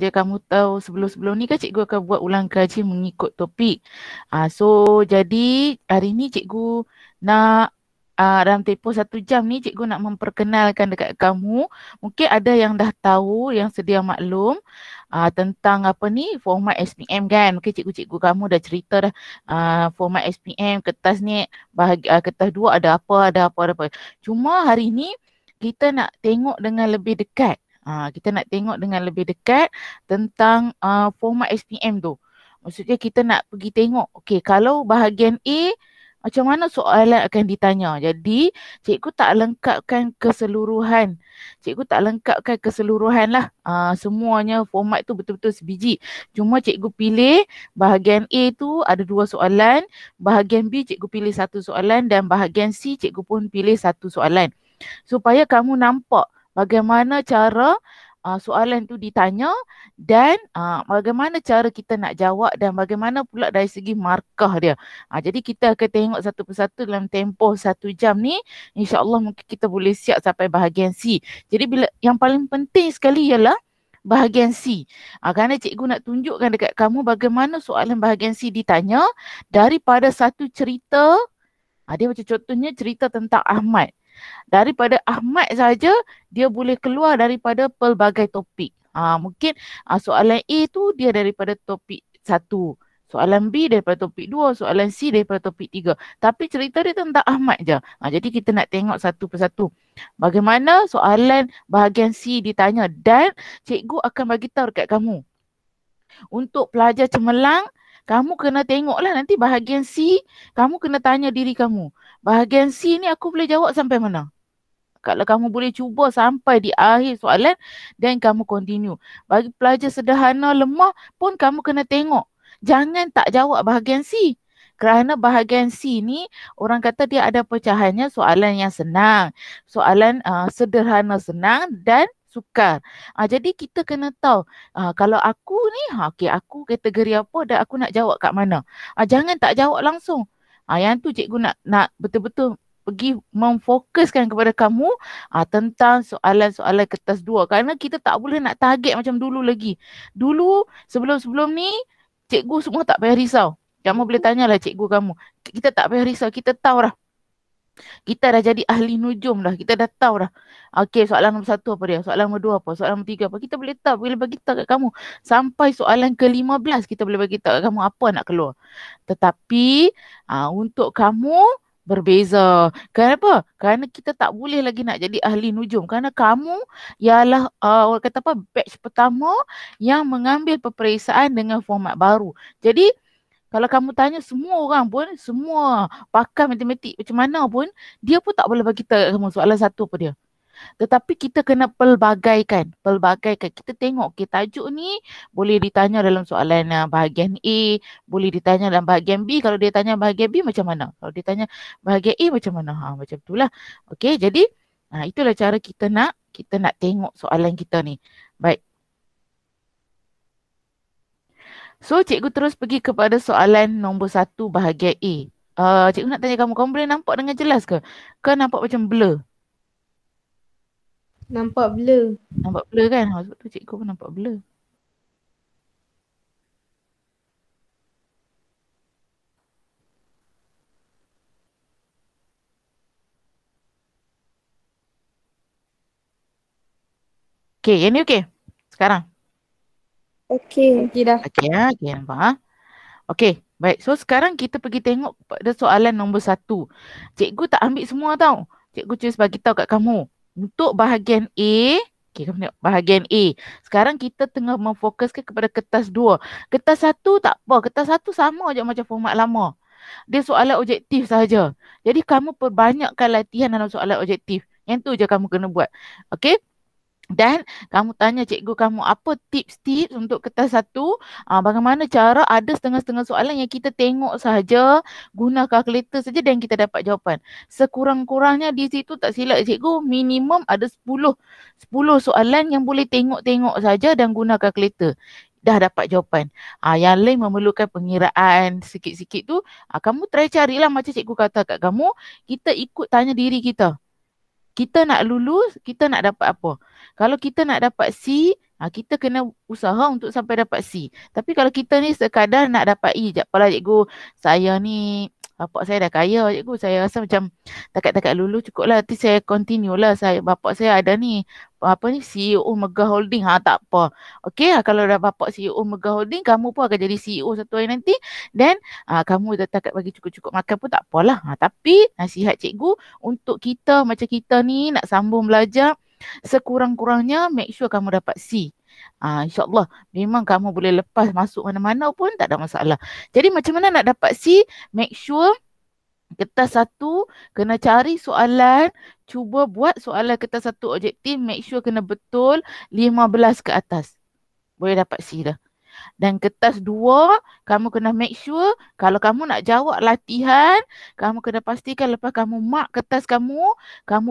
je kamu tahu sebelum-sebelum ni kan cikgu akan buat ulang kaji mengikut topik. So jadi hari ni cikgu nak dalam tempoh 1 jam ni cikgu nak memperkenalkan dekat kamu. Mungkin ada yang dah tahu, yang sedia maklum tentang apa ni format SPM kan. Mungkin cikgu-cikgu kamu dah cerita dah format SPM, kertas ni kertas 2 ada apa, ada apa, ada apa. Cuma hari ni kita nak tengok dengan lebih dekat. Kita nak tengok dengan lebih dekat tentang format SPM tu. Maksudnya kita nak pergi tengok, okey kalau bahagian A, macam mana soalan akan ditanya. Jadi cikgu tak lengkapkan keseluruhan. Cikgu tak lengkapkan keseluruhan lah. Semuanya format tu betul-betul sebiji. Cuma cikgu pilih bahagian A tu ada 2 soalan. Bahagian B cikgu pilih 1 soalan. Dan bahagian C cikgu pun pilih 1 soalan. Supaya kamu nampak bagaimana cara soalan tu ditanya dan bagaimana cara kita nak jawab dan bagaimana pula dari segi markah dia. Jadi kita akan tengok satu persatu dalam tempoh 1 jam ni. InsyaAllah mungkin kita boleh siap sampai bahagian C. Jadi bila yang paling penting sekali ialah bahagian C. Kerana cikgu nak tunjukkan dekat kamu bagaimana soalan bahagian C ditanya daripada satu cerita. Dia macam contohnya cerita tentang Ahmad. Daripada Ahmad saja dia boleh keluar daripada pelbagai topik. Mungkin soalan A tu dia daripada topik 1. Soalan B daripada topik 2, soalan C daripada topik 3. Tapi cerita dia tentang Ahmad je. Jadi kita nak tengok satu persatu. Bagaimana soalan bahagian C ditanya dan cikgu akan bagi tahu dekat kamu. Untuk pelajar cemerlang, kamu kena tengoklah nanti bahagian C, kamu kena tanya diri kamu. Bahagian C ni aku boleh jawab sampai mana? Kalau kamu boleh cuba sampai di akhir soalan dan kamu continue. Bagi pelajar sederhana lemah pun kamu kena tengok. Jangan tak jawab bahagian C. Kerana bahagian C ni orang kata dia ada pecahannya soalan yang senang. Soalan sederhana senang dan sukar. Jadi kita kena tahu kalau aku ni, okay, aku kategori apa dan aku nak jawab kat mana. Jangan tak jawab langsung. Yang tu cikgu nak betul-betul pergi memfokuskan kepada kamu tentang soalan-soalan kertas 2. Kerana kita tak boleh nak target macam dulu lagi. Dulu sebelum-sebelum ni cikgu semua tak payah risau. Kamu boleh tanyalah cikgu kamu. Kita tak payah risau, kita tahu dah. Kita dah jadi ahli nujum dah. Kita dah tahu dah. Okey, soalan nombor 1 apa dia? Soalan nombor 2 apa? Soalan nombor 3 apa? Kita boleh tahu. Boleh bagi tahu kat kamu. Sampai soalan ke-15 kita boleh bagi tahu kat kamu apa nak keluar. Tetapi untuk kamu berbeza. Kenapa? Kerana kita tak boleh lagi nak jadi ahli nujum. Kerana kamu ialah orang kata apa? Batch pertama yang mengambil peperiksaan dengan format baru. Jadi kalau kamu tanya semua orang pun, semua pakar matematik macam mana pun, dia pun tak boleh bagi tahu kamu soalan 1 apa dia. Tetapi kita kena pelbagaikan. Kita tengok, okay, tajuk ni boleh ditanya dalam soalan bahagian A, boleh ditanya dalam bahagian B. Kalau dia tanya bahagian B macam mana? Kalau dia tanya bahagian A macam mana? Macam itulah. Okey, jadi itulah cara kita nak tengok soalan kita ni. Baik. So, cikgu terus pergi kepada soalan nombor 1 bahagian A. Cikgu nak tanya kamu boleh nampak dengan jelas ke? Ke nampak macam blur? Nampak blur. Nampak blur kan? Sebab tu cikgu pun nampak blur. Okey, yang ni okey? Sekarang? Okey. Okey dah. Okey, okey nampak. Okey, baik. So sekarang kita pergi tengok pada soalan nombor 1. Cikgu tak ambil semua tau. Cikgu just bagi tahu kat kamu. Untuk bahagian A, okey, kamu tengok bahagian A. Sekarang kita tengah memfokuskan kepada kertas 2. Kertas 1 tak apa. Kertas 1 sama je macam format lama. Dia soalan objektif sahaja. Jadi kamu perbanyakkan latihan dalam soalan objektif. Yang tu je kamu kena buat. Okey? Dan kamu tanya cikgu kamu apa tips-tips untuk kertas 1, bagaimana cara ada setengah-setengah soalan yang kita tengok sahaja, guna kalkulator saja dan kita dapat jawapan. Sekurang-kurangnya di situ tak silap cikgu minimum ada 10 soalan yang boleh tengok-tengok saja dan guna kalkulator. Dah dapat jawapan. Yang lain memerlukan pengiraan sikit-sikit tu, kamu try carilah macam cikgu kata kat kamu, kita ikut tanya diri kita. Kita nak lulus, kita nak dapat apa? Kalau kita nak dapat C, Kita kena usaha untuk sampai dapat C. Tapi kalau kita ni sekadar nak dapat E, jap pula cikgu, saya ni bapak saya dah kaya cikgu, saya rasa macam takat-takat lulu cukup lah, nanti saya continue lah, bapak saya ada ni apa ni CEO Mega Holding, tak apa. Okey, kalau dah bapak CEO Mega Holding, kamu pun akan jadi CEO satu hari nanti, dan kamu dah takat bagi cukup-cukup makan pun tak apalah. Tapi nasihat cikgu untuk kita macam kita ni nak sambung belajar, sekurang-kurangnya make sure kamu dapat C. InsyaAllah memang kamu boleh lepas masuk mana-mana pun tak ada masalah. Jadi macam mana nak dapat C? Make sure kertas satu kena cari soalan, cuba buat soalan kertas satu objektif, make sure kena betul 15 ke atas. Boleh dapat C dah. Dan kertas dua, kamu kena make sure kalau kamu nak jawab latihan, kamu kena pastikan lepas kamu mark kertas kamu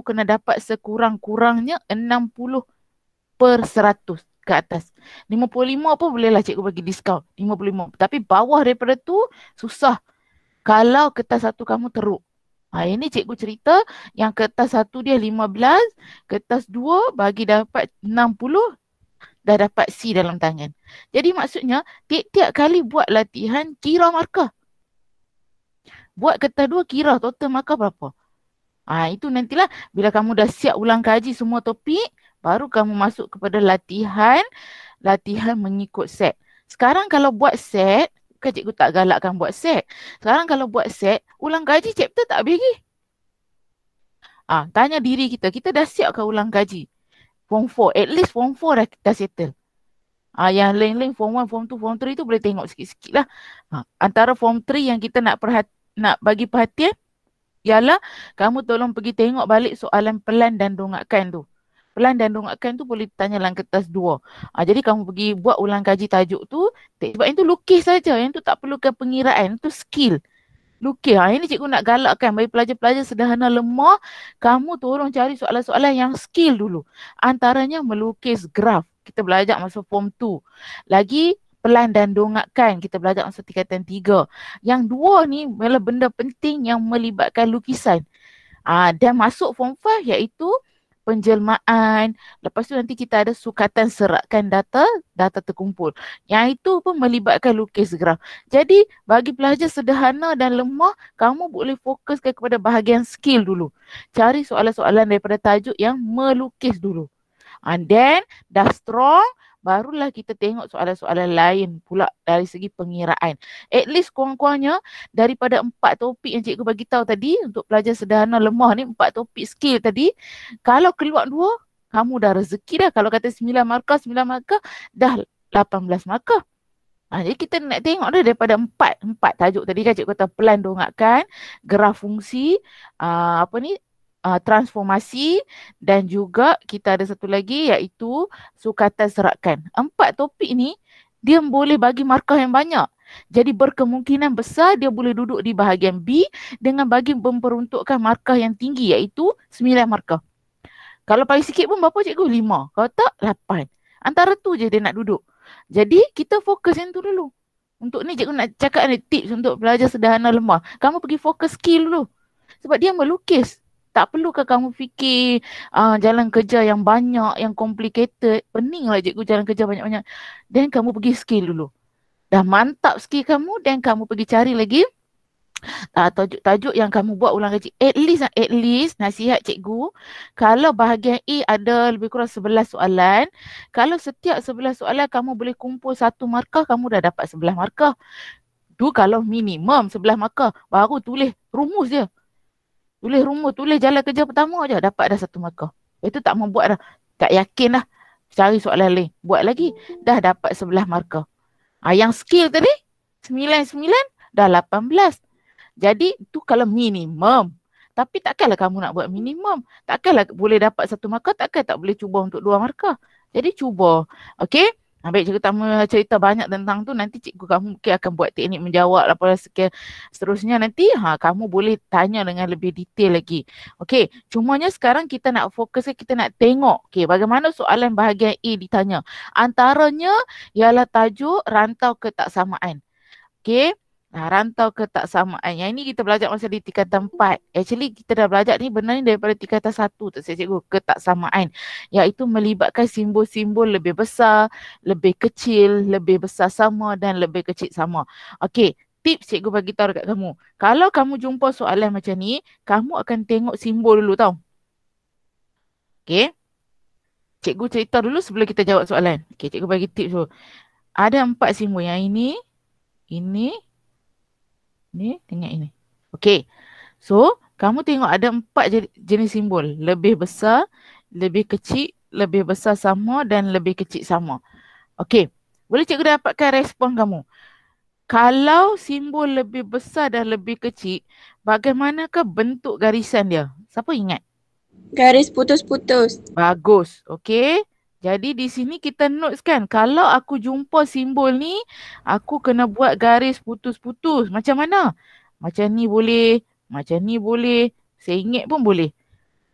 kena dapat sekurang-kurangnya 60% ke atas. 55 pun bolehlah cikgu bagi diskaun. 55. Tapi bawah daripada tu susah kalau kertas satu kamu teruk. Ini cikgu cerita yang kertas satu dia 15, kertas dua bagi dapat 60, dah dapat C dalam tangan. Jadi maksudnya tiap-tiap kali buat latihan kira markah. Buat kertas dua kira total markah berapa. Itu nantilah bila kamu dah siap ulang kaji semua topik, baru kamu masuk kepada latihan mengikut set. Sekarang kalau buat set, kan cikgu tak galakkan buat set. Sekarang kalau buat set, ulang kaji chapter tak habis lagi. Tanya diri kita dah siap ke ulang kaji? Form 4, at least Form 4 dah settle. Yang lain-lain Form 1, Form 2, Form 3 tu boleh tengok sikit-sikit lah. Antara Form 3 yang kita nak bagi perhatian ialah kamu tolong pergi tengok balik soalan pelan dan dongakan tu. Pelan dan dongakan tu boleh tanya dalam kertas 2. Jadi kamu pergi buat ulang kaji tajuk tu, sebab yang tu lukis saja, yang tu tak perlukan pengiraan, itu skill. Lukis. Ini cikgu nak galakkan bagi pelajar-pelajar sederhana lemah, kamu tolong cari soalan-soalan yang skill dulu. Antaranya melukis graf. Kita belajar masa Form 2. Lagi pelan dan dongakan kita belajar masa tingkatan 3. Yang dua ni adalah benda penting yang melibatkan lukisan. Dan masuk Form 5 iaitu penjelmaan. Lepas tu nanti kita ada sukatan serakan data terkumpul. Yang itu pun melibatkan lukis graf. Jadi bagi pelajar sederhana dan lemah, kamu boleh fokuskan kepada bahagian skill dulu. Cari soalan-soalan daripada tajuk yang melukis dulu. And then dah strong, barulah kita tengok soalan-soalan lain pula dari segi pengiraan. At least kurang-kurangnya daripada 4 topik yang cikgu bagi tahu tadi untuk pelajar sederhana lemah ni, 4 topik skill tadi, kalau keluar 2, kamu dah rezeki dah. Kalau kata 9 markah dah 18 markah. Jadi kita nak tengok dah daripada 4 tajuk tadi kan cikgu kata pelan dongakan, graf fungsi, transformasi, dan juga kita ada satu lagi iaitu sukatan serakan. 4 topik ni dia boleh bagi markah yang banyak. Jadi berkemungkinan besar dia boleh duduk di bahagian B dengan bagi memperuntukkan markah yang tinggi iaitu 9 markah. Kalau paling sikit pun berapa cikgu? 5. Kalau tak 8. Antara tu je dia nak duduk. Jadi kita fokus yang tu dulu. Untuk ni cikgu nak cakap ni tips untuk pelajar sederhana lemah. Kamu pergi fokus skill dulu. Sebab dia melukis. Tak perlukah kamu fikir jalan kerja yang banyak, yang complicated. Peninglah cikgu jalan kerja banyak-banyak. Dan kamu pergi skill dulu. Dah mantap skill kamu dan kamu pergi cari lagi tajuk-tajuk yang kamu buat ulang kaji. At least nasihat cikgu, kalau bahagian A ada lebih kurang 11 soalan, kalau setiap 11 soalan kamu boleh kumpul 1 markah, kamu dah dapat 11 markah. Tu kalau minimum 11 markah, baru tulis rumus je. Tulis jalan kerja pertama je, dapat dah 1 markah. Itu tak membuat dah, tak yakin dah. Cari soalan lain, buat lagi, dah dapat 11 markah. Yang skill tadi, 9 dah 18. Jadi tu kalau minimum. Tapi takkanlah kamu nak buat minimum. Takkanlah boleh dapat 1 markah, takkan tak boleh cuba untuk 2 markah. Jadi cuba. Okey? Baik, cikgu tak mau cerita banyak tentang tu. Nanti cikgu kamu mungkin akan buat teknik menjawab laporan seterusnya nanti. Kamu boleh tanya dengan lebih detail lagi. Okey, cumanya sekarang kita nak fokus, kita nak tengok bagaimana soalan bahagian A ditanya. Antaranya ialah tajuk rantau ketaksamaan. Okey, Rantau ketaksamaan. Yang ini kita belajar masa di tingkatan 4. Actually kita dah belajar ni benar ni daripada tingkatan 1 tu cikgu. Ketaksamaan. Iaitu melibatkan simbol-simbol lebih besar, lebih kecil, lebih besar sama dan lebih kecil sama. Okey. Tips cikgu bagi tahu dekat kamu. Kalau kamu jumpa soalan macam ni, kamu akan tengok simbol dulu tau. Okey. Cikgu cerita dulu sebelum kita jawab soalan. Okey, cikgu bagi tips dulu. Ada 4 simbol. Yang ini, dengan ini. Okey. So, kamu tengok ada 4 jenis simbol. Lebih besar, lebih kecil, lebih besar sama dan lebih kecil sama. Okey. Boleh cikgu dapatkan respon kamu. Kalau simbol lebih besar dan lebih kecil, bagaimanakah bentuk garisan dia? Siapa ingat? Garis putus-putus. Bagus. Okey. Jadi di sini kita notes kan, kalau aku jumpa simbol ni, aku kena buat garis putus-putus. Macam mana? Macam ni boleh, macam ni boleh, sengit pun boleh.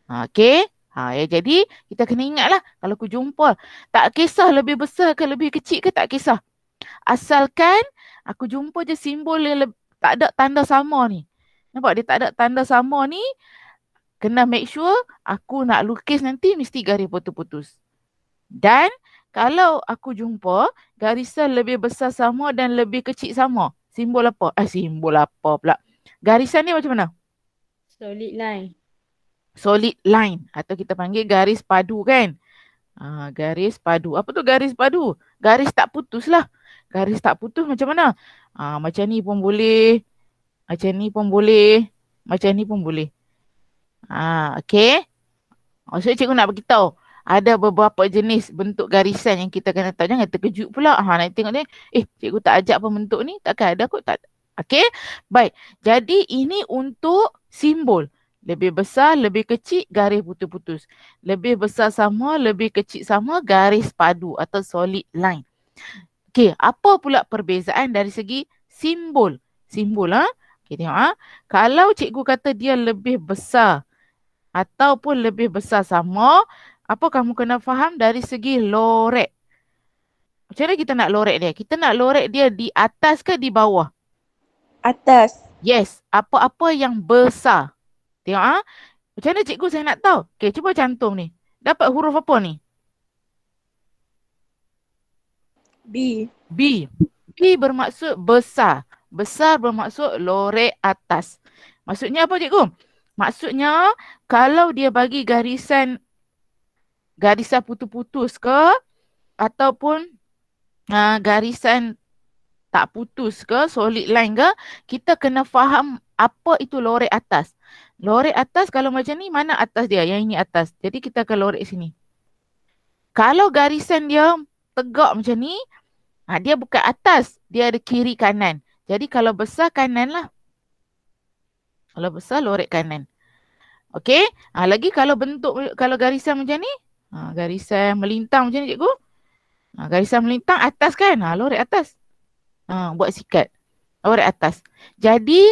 Okey. Jadi kita kena ingatlah kalau aku jumpa, tak kisah lebih besar ke lebih kecil ke, tak kisah. Asalkan aku jumpa je simbol yang tak ada tanda sama ni. Nampak dia tak ada tanda sama ni, kena make sure aku nak lukis nanti mesti garis putus-putus. Dan kalau aku jumpa garisan lebih besar sama dan lebih kecil sama, simbol apa? Simbol apa pula? Garisan ni macam mana? Solid line. Solid line atau kita panggil garis padu kan? Garis padu. Apa tu garis padu? Garis tak putus lah. Garis tak putus macam mana? Macam ni pun boleh. Macam ni pun boleh. Macam ni pun boleh. Okay. Maksudnya cikgu nak beritahu. Ada beberapa jenis bentuk garisan yang kita kena tahu. Jangan terkejut pula. Nak tengok ni. Cikgu tak ajak apa bentuk ni. Takkan ada kot. Tak. Okay. Baik. Jadi ini untuk simbol. Lebih besar, lebih kecil, garis putus-putus. Lebih besar sama, lebih kecil sama, garis padu atau solid line. Okay. Apa pula perbezaan dari segi simbol? Simbol. Okay, tengok. Kalau cikgu kata dia lebih besar ataupun lebih besar sama, apa kamu kena faham dari segi lorek. Macam mana kita nak lorek dia? Kita nak lorek dia di atas ke di bawah? Atas. Yes, apa-apa yang besar. Tengok macam mana cikgu saya nak tahu? Okay, cuba cantum ni. Dapat huruf apa ni? B. B. B bermaksud besar. Besar bermaksud lorek atas. Maksudnya apa cikgu? Maksudnya kalau dia bagi garisan putus-putus ke ataupun garisan tak putus ke, solid line ke, kita kena faham apa itu lorek atas. Lorek atas kalau macam ni, mana atas dia? Yang ini atas. Jadi kita akan lorek sini. Kalau garisan dia tegak macam ni, dia bukan atas, dia ada kiri kanan. Jadi kalau besar kanan lah. Kalau besar lorek kanan. Okey. Lagi kalau kalau garisan macam ni, garisan melintang macam ni cikgu. Garisan melintang atas kan? Lorek atas. Buat sikat. Lorek atas. Jadi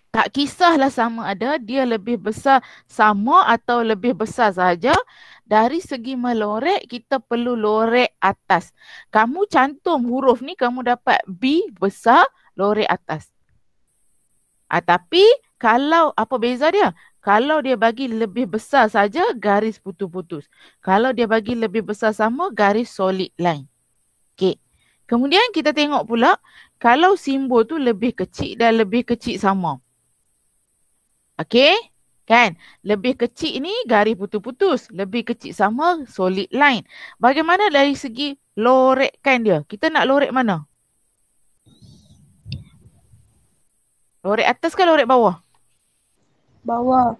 tak kisahlah sama ada dia lebih besar sama atau lebih besar saja. Dari segi melorek, kita perlu lorek atas. Kamu cantum huruf ni, kamu dapat B besar, lorek atas. Tapi kalau apa beza dia? Kalau dia bagi lebih besar saja, garis putus-putus. Kalau dia bagi lebih besar sama, garis solid line. Okay. Kemudian kita tengok pula, kalau simbol tu lebih kecil dan lebih kecil sama. Okay. Kan? Lebih kecil ni garis putus-putus. Lebih kecil sama solid line. Bagaimana dari segi lorekkan dia? Kita nak lorek mana? Lorek atas ke lorek bawah? Bawah.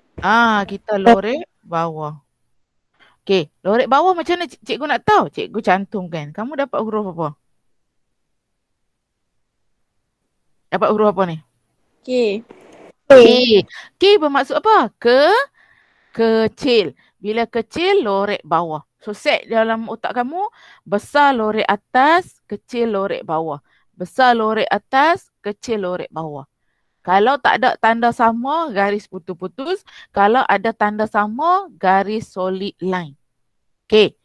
Kita lorek bawah. Okay. Lorek bawah macam mana cikgu nak tahu? Cikgu cantumkan. Kamu dapat huruf apa? Dapat huruf apa ni? K. K bermaksud apa? Kecil. Bila kecil, lorek bawah. So set dalam otak kamu, besar lorek atas, kecil lorek bawah. Besar lorek atas, kecil lorek bawah. Kalau tak ada tanda sama, garis putus-putus. Kalau ada tanda sama, garis solid line. Okay.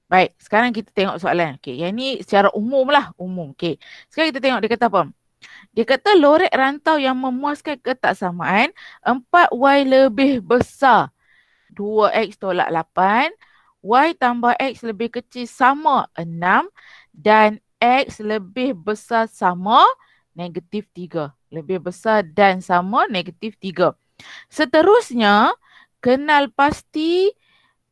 Baik, sekarang kita tengok soalan. Okay, yang ni secara umum lah. Umum. Okay. Sekarang kita tengok dia kata apa? Dia kata lorek rantau yang memuaskan ketaksamaan 4Y lebih besar 2X tolak 8, Y tambah X lebih kecil sama 6 dan X lebih besar sama negatif 3. Lebih besar dan sama negatif 3. Seterusnya, kenal pasti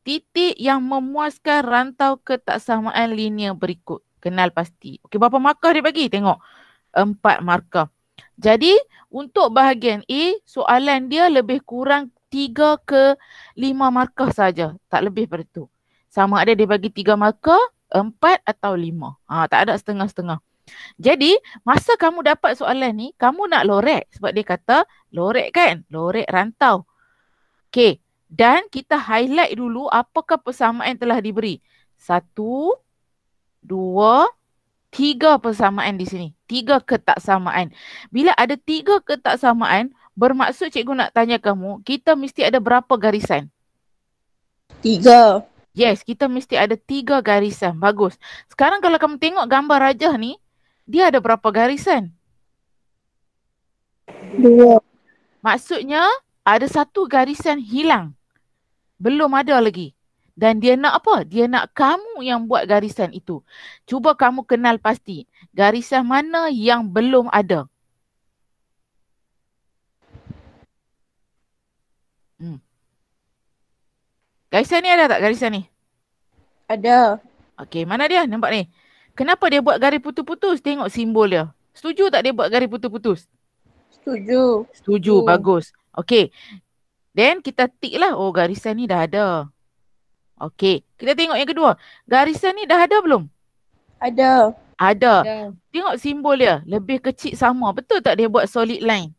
titik yang memuaskan rantau ketaksamaan linear berikut. Kenal pasti. Okey, berapa markah dia bagi? Tengok. 4 markah. Jadi untuk bahagian A, soalan dia lebih kurang 3 ke 5 markah saja. Tak lebih pada itu. Sama ada dia bagi 3 markah, 4 atau 5. Tak ada setengah-setengah. Jadi masa kamu dapat soalan ni, kamu nak lorek. Sebab dia kata lorek kan? Lorek rantau. Okey. Dan kita highlight dulu apakah persamaan telah diberi. 1, 2, 3 persamaan di sini. 3 ketaksamaan. Bila ada 3 ketaksamaan, bermaksud cikgu nak tanya kamu, kita mesti ada berapa garisan? 3. Yes, kita mesti ada 3 garisan. Bagus. Sekarang kalau kamu tengok gambar rajah ni, dia ada berapa garisan? 2. Maksudnya, ada 1 garisan hilang. Belum ada lagi. Dan dia nak apa? Dia nak kamu yang buat garisan itu. Cuba kamu kenal pasti. Garisan mana yang belum ada? Garisan ni ada tak garisan ni? Ada. Okey, mana dia? Nampak ni. Kenapa dia buat garis putus-putus? Tengok simbol dia. Setuju tak dia buat garis putus-putus? Setuju. Setuju, bagus. Okey. Then kita tick lah. Oh, garisan ni dah ada. Okey, kita tengok yang kedua. Garisan ni dah ada belum? Ada. Ada. Tengok simbol dia. Lebih kecil sama. Betul tak dia buat solid line?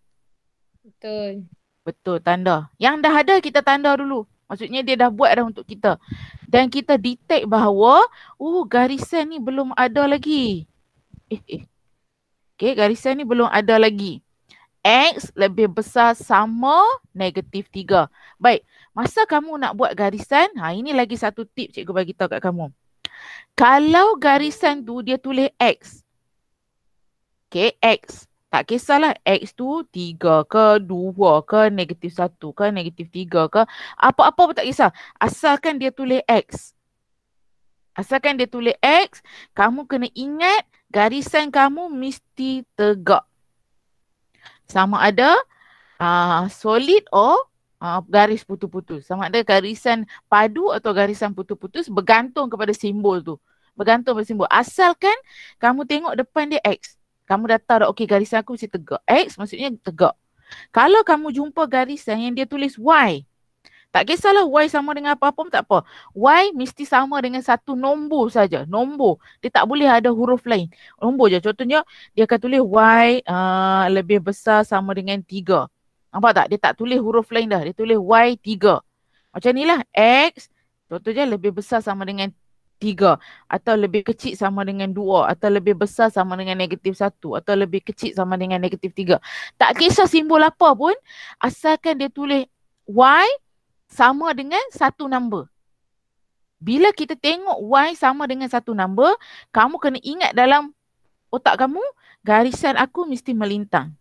Betul. Betul, tanda. Yang dah ada kita tanda dulu. Maksudnya dia dah buat dah untuk kita. Dan kita detect bahawa, garisan ni belum ada lagi. Okey, garisan ni belum ada lagi. X lebih besar sama negatif 3. Baik, masa kamu nak buat garisan, ini lagi satu tip cikgu bagi tahu kat kamu. Kalau garisan tu dia tulis X. Okey, X. Tak kisahlah X tu 3 ke 2 ke negatif 1 ke negatif 3 ke. Apa-apa pun tak kisah. Asalkan dia tulis X. Asalkan dia tulis X, kamu kena ingat garisan kamu mesti tegak. Sama ada solid or garis putus-putus. Sama ada garisan padu atau garisan putus-putus bergantung kepada simbol tu. Bergantung pada simbol. Asalkan kamu tengok depan dia X. Kamu dah tahu dah, okey garisan aku mesti tegak. X maksudnya tegak. Kalau kamu jumpa garisan yang dia tulis Y, tak kisahlah Y sama dengan apa-apa pun tak apa. Y mesti sama dengan satu nombor saja. Nombor. Dia tak boleh ada huruf lain. Nombor je. Contohnya dia akan tulis Y lebih besar sama dengan 3. Nampak tak? Dia tak tulis huruf lain dah. Dia tulis Y 3. Macam ni lah. X contohnya lebih besar sama dengan 3. Atau lebih kecil sama dengan 2. Atau lebih besar sama dengan negatif 1. Atau lebih kecil sama dengan negatif 3. Tak kisah simbol apa pun. Asalkan dia tulis Y sama dengan satu number. Bila kita tengok Y sama dengan satu number, kamu kena ingat dalam otak kamu, garisan aku mesti melintang.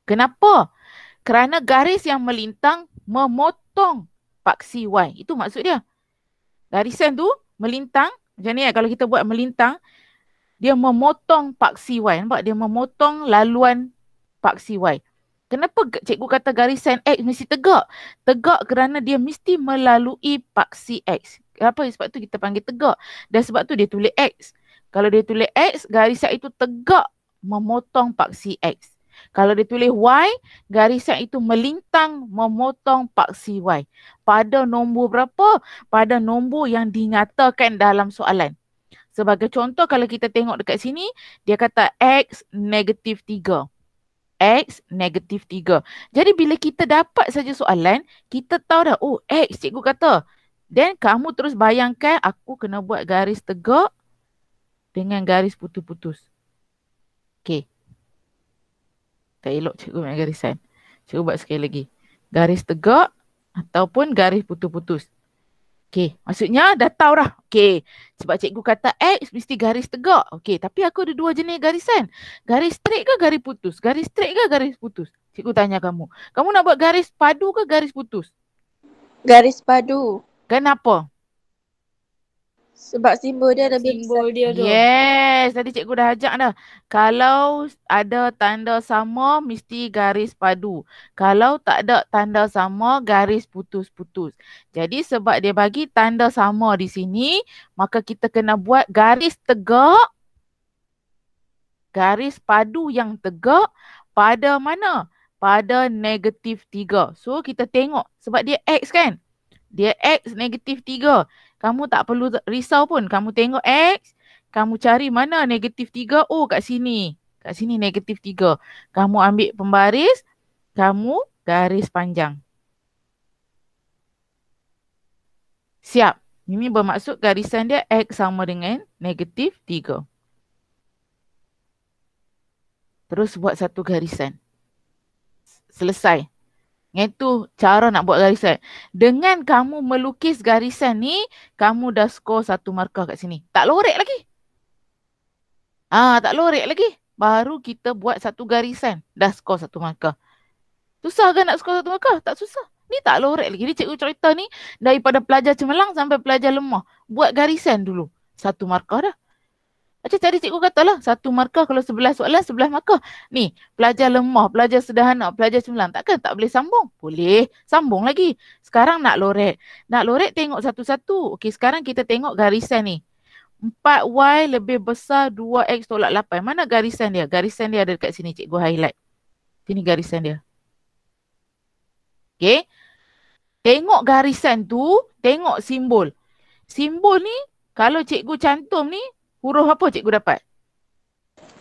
Kenapa? Kerana garis yang melintang memotong paksi Y. Itu maksud dia. Garisan tu melintang, macam ni kalau kita buat melintang, dia memotong paksi Y. Nampak? Dia memotong laluan paksi Y. Kenapa cikgu kata garisan X mesti tegak? Tegak kerana dia mesti melalui paksi X. Kenapa? Sebab tu kita panggil tegak. Dan sebab tu dia tulis X. Kalau dia tulis X, garisan itu tegak memotong paksi X. Kalau dia tulis Y, garisan itu melintang memotong paksi Y. Pada nombor berapa? Pada nombor yang dinyatakan dalam soalan. Sebagai contoh, kalau kita tengok dekat sini, dia kata X negatif 3. X negatif 3. Jadi bila kita dapat saja soalan, kita tahu dah, X cikgu kata. Then kamu terus bayangkan, aku kena buat garis tegak dengan garis putus-putus. Okay. Tak elok cikgu buat garisan. Cikgu buat sekali lagi. Garis tegak ataupun garis putus-putus. Okey, maksudnya dah tahu dah. Okey, sebab cikgu kata X mesti garis tegak. Okey, tapi aku ada dua jenis garisan. Garis straight ke garis putus? Garis straight ke garis putus? Cikgu tanya kamu. Kamu nak buat garis padu ke garis putus? Garis padu. Kenapa? Sebab simbol dia lebih besar. Simbol dia tu. Yes, tadi cikgu dah ajak dah. Kalau ada tanda sama, mesti garis padu. Kalau tak ada tanda sama, garis putus-putus. Jadi sebab dia bagi tanda sama di sini, maka kita kena buat garis tegak, garis padu yang tegak pada mana? Pada -3. So kita tengok sebab dia X kan? Dia X -3. Kamu tak perlu risau pun. Kamu tengok X, kamu cari mana -3. Oh, kat sini. Kat sini -3. Kamu ambil pembaris, kamu garis panjang. Siap. Ini bermaksud garisan dia X sama dengan -3. Terus buat satu garisan. Selesai. Itu cara nak buat garisan. Dengan kamu melukis garisan ni, kamu dah skor 1 markah kat sini. Tak lorek lagi. Tak lorek lagi. Baru kita buat satu garisan. Dah skor 1 markah. Susah ke nak skor 1 markah? Tak susah. Ni tak lorek lagi. Ni cikgu cerita ni daripada pelajar cemerlang sampai pelajar lemah. Buat garisan dulu. 1 markah dah. Macam tadi cikgu katalah, 1 markah kalau 11 soalan, 11 markah. Ni, pelajar lemah, pelajar sederhana, pelajar cemerlang. Takkan tak boleh sambung? Boleh, sambung lagi. Sekarang nak lorek. Nak lorek tengok satu-satu. Okey, sekarang kita tengok garisan ni. 4Y lebih besar 2X tolak 8. Mana garisan dia? Garisan dia ada dekat sini, cikgu highlight. Sini garisan dia. Okey. Tengok garisan tu, tengok simbol. Simbol ni, kalau cikgu cantum ni, huruf apa cikgu dapat?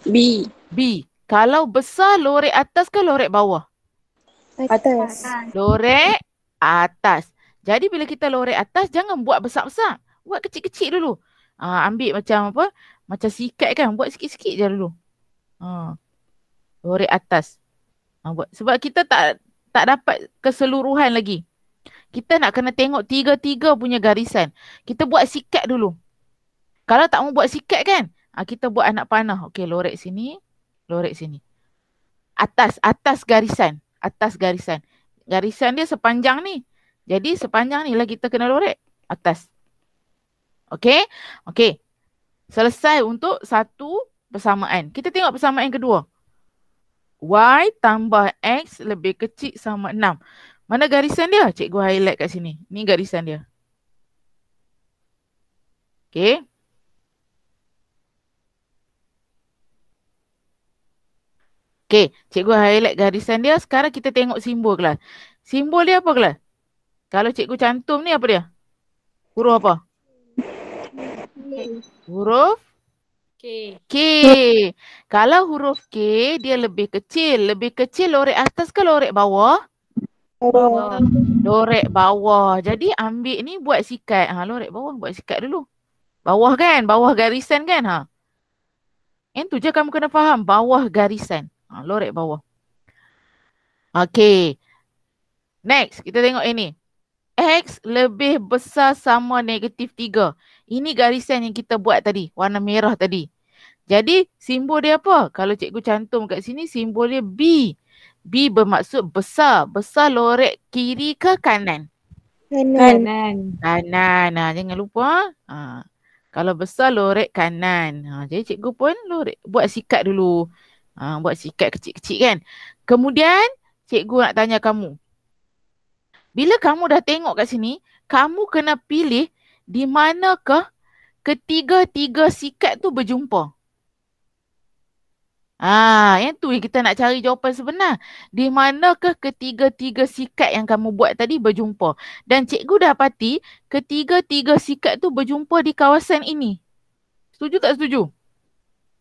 B. B. Kalau besar, lorek atas ke lorek bawah? Atas. Lorek atas. Jadi bila kita lorek atas, jangan buat besar-besar. Buat kecil-kecil dulu. Ambil macam apa? Macam sikat kan. Buat sikit-sikit je dulu. Lorek atas. Buat. Sebab kita tak dapat keseluruhan lagi. Kita nak kena tengok tiga-tiga punya garisan. Kita buat sikat dulu. Kalau tak mau buat sikat kan, kita buat anak panah. Okey, lorek sini, lorek sini. Atas garisan. Atas garisan. Garisan dia sepanjang ni. Jadi sepanjang ni lah kita kena lorek. Atas. Okey? Okey. Selesai untuk satu persamaan. Kita tengok persamaan kedua. Y tambah X lebih kecil sama 6. Mana garisan dia? Cikgu highlight kat sini. Ni garisan dia. Okey. Okey, cikgu highlight garisan dia. Sekarang kita tengok simbol kelas. Simbol dia apa kelas? Kalau cikgu cantum ni apa dia? Huruf apa? Huruf K. K. Kalau huruf K, dia lebih kecil. Lebih kecil lorek atas ke lorek bawah? Bawah. Lorek bawah. Jadi ambil ni buat sikat. Lorek bawah buat sikat dulu. Bawah kan? Bawah garisan kan? Yang tu je kamu kena faham. Bawah garisan. Lorek bawah. Okey. Next, kita tengok ini. X lebih besar sama -3. Ini garisan yang kita buat tadi. Warna merah tadi. Jadi, simbol dia apa? Kalau cikgu cantum kat sini, simbol dia B. B bermaksud besar. Besar lorek kiri ke kanan? Kanan. Kanan. Jangan lupa. Kalau besar lorek kanan. Jadi cikgu pun buat sikat dulu. Buat sikat kecil-kecil kan. Kemudian cikgu nak tanya kamu. Bila kamu dah tengok kat sini, kamu kena pilih di manakah ketiga-tiga sikat tu berjumpa. Yang tu yang kita nak cari jawapan sebenar. Di manakah ketiga-tiga sikat yang kamu buat tadi berjumpa. Dan cikgu dapati ketiga-tiga sikat tu berjumpa di kawasan ini. Setuju tak setuju?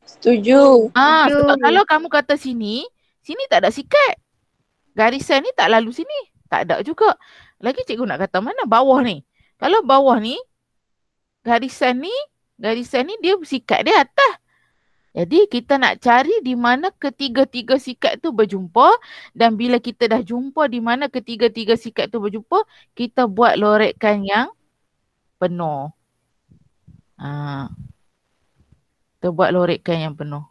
Setuju. Sebab kalau kamu kata sini tak ada sikat. Garisan ni tak lalu sini. Tak ada juga. Lagi cikgu nak kata mana bawah ni. Kalau bawah ni, garisan ni dia sikat dia atas. Jadi kita nak cari di mana ketiga-tiga sikat tu berjumpa. Dan bila kita dah jumpa di mana ketiga-tiga sikat tu berjumpa, kita buat lorekan yang penuh. Ha. Kita buat lorekkan yang penuh.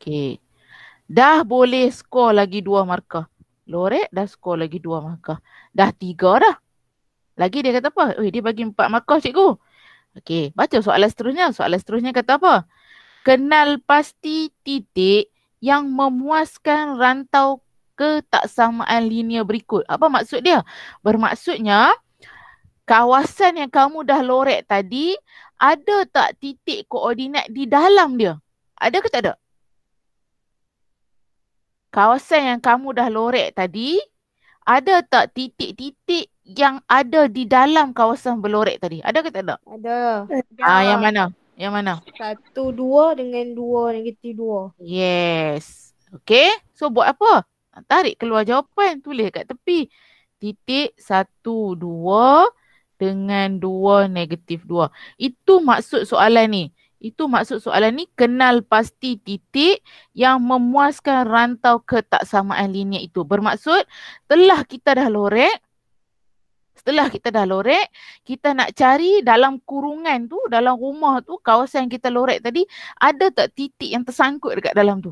Okey. Dah boleh skor lagi 2 markah. Lorek dah skor lagi 2 markah. Dah 3 dah. Lagi dia kata apa? Dia bagi 4 markah cikgu. Okey, baca soalan seterusnya. Soalan seterusnya kata apa? Kenal pasti titik yang memuaskan rantau ketaksamaan linear berikut. Apa maksud dia? Bermaksudnya, kawasan yang kamu dah lorek tadi, ada tak titik koordinat di dalam dia? Ada ke tak ada? Kawasan yang kamu dah lorek tadi, ada tak titik-titik yang ada di dalam kawasan berlorek tadi? Ada ke tak ada? Ada. Yang mana? Yang mana? 1, 2 dengan 2 negatif 2. Yes. Okay. So buat apa? Tarik keluar jawapan. Tulis kat tepi. Titik 1, 2 dengan 2 negatif 2. Itu maksud soalan ni. Itu maksud soalan ni, kenal pasti titik yang memuaskan rantau ketaksamaan linear itu. Bermaksud, setelah kita dah lorek, kita nak cari dalam kurungan tu, dalam rumah tu, kawasan yang kita lorek tadi, ada tak titik yang tersangkut dekat dalam tu?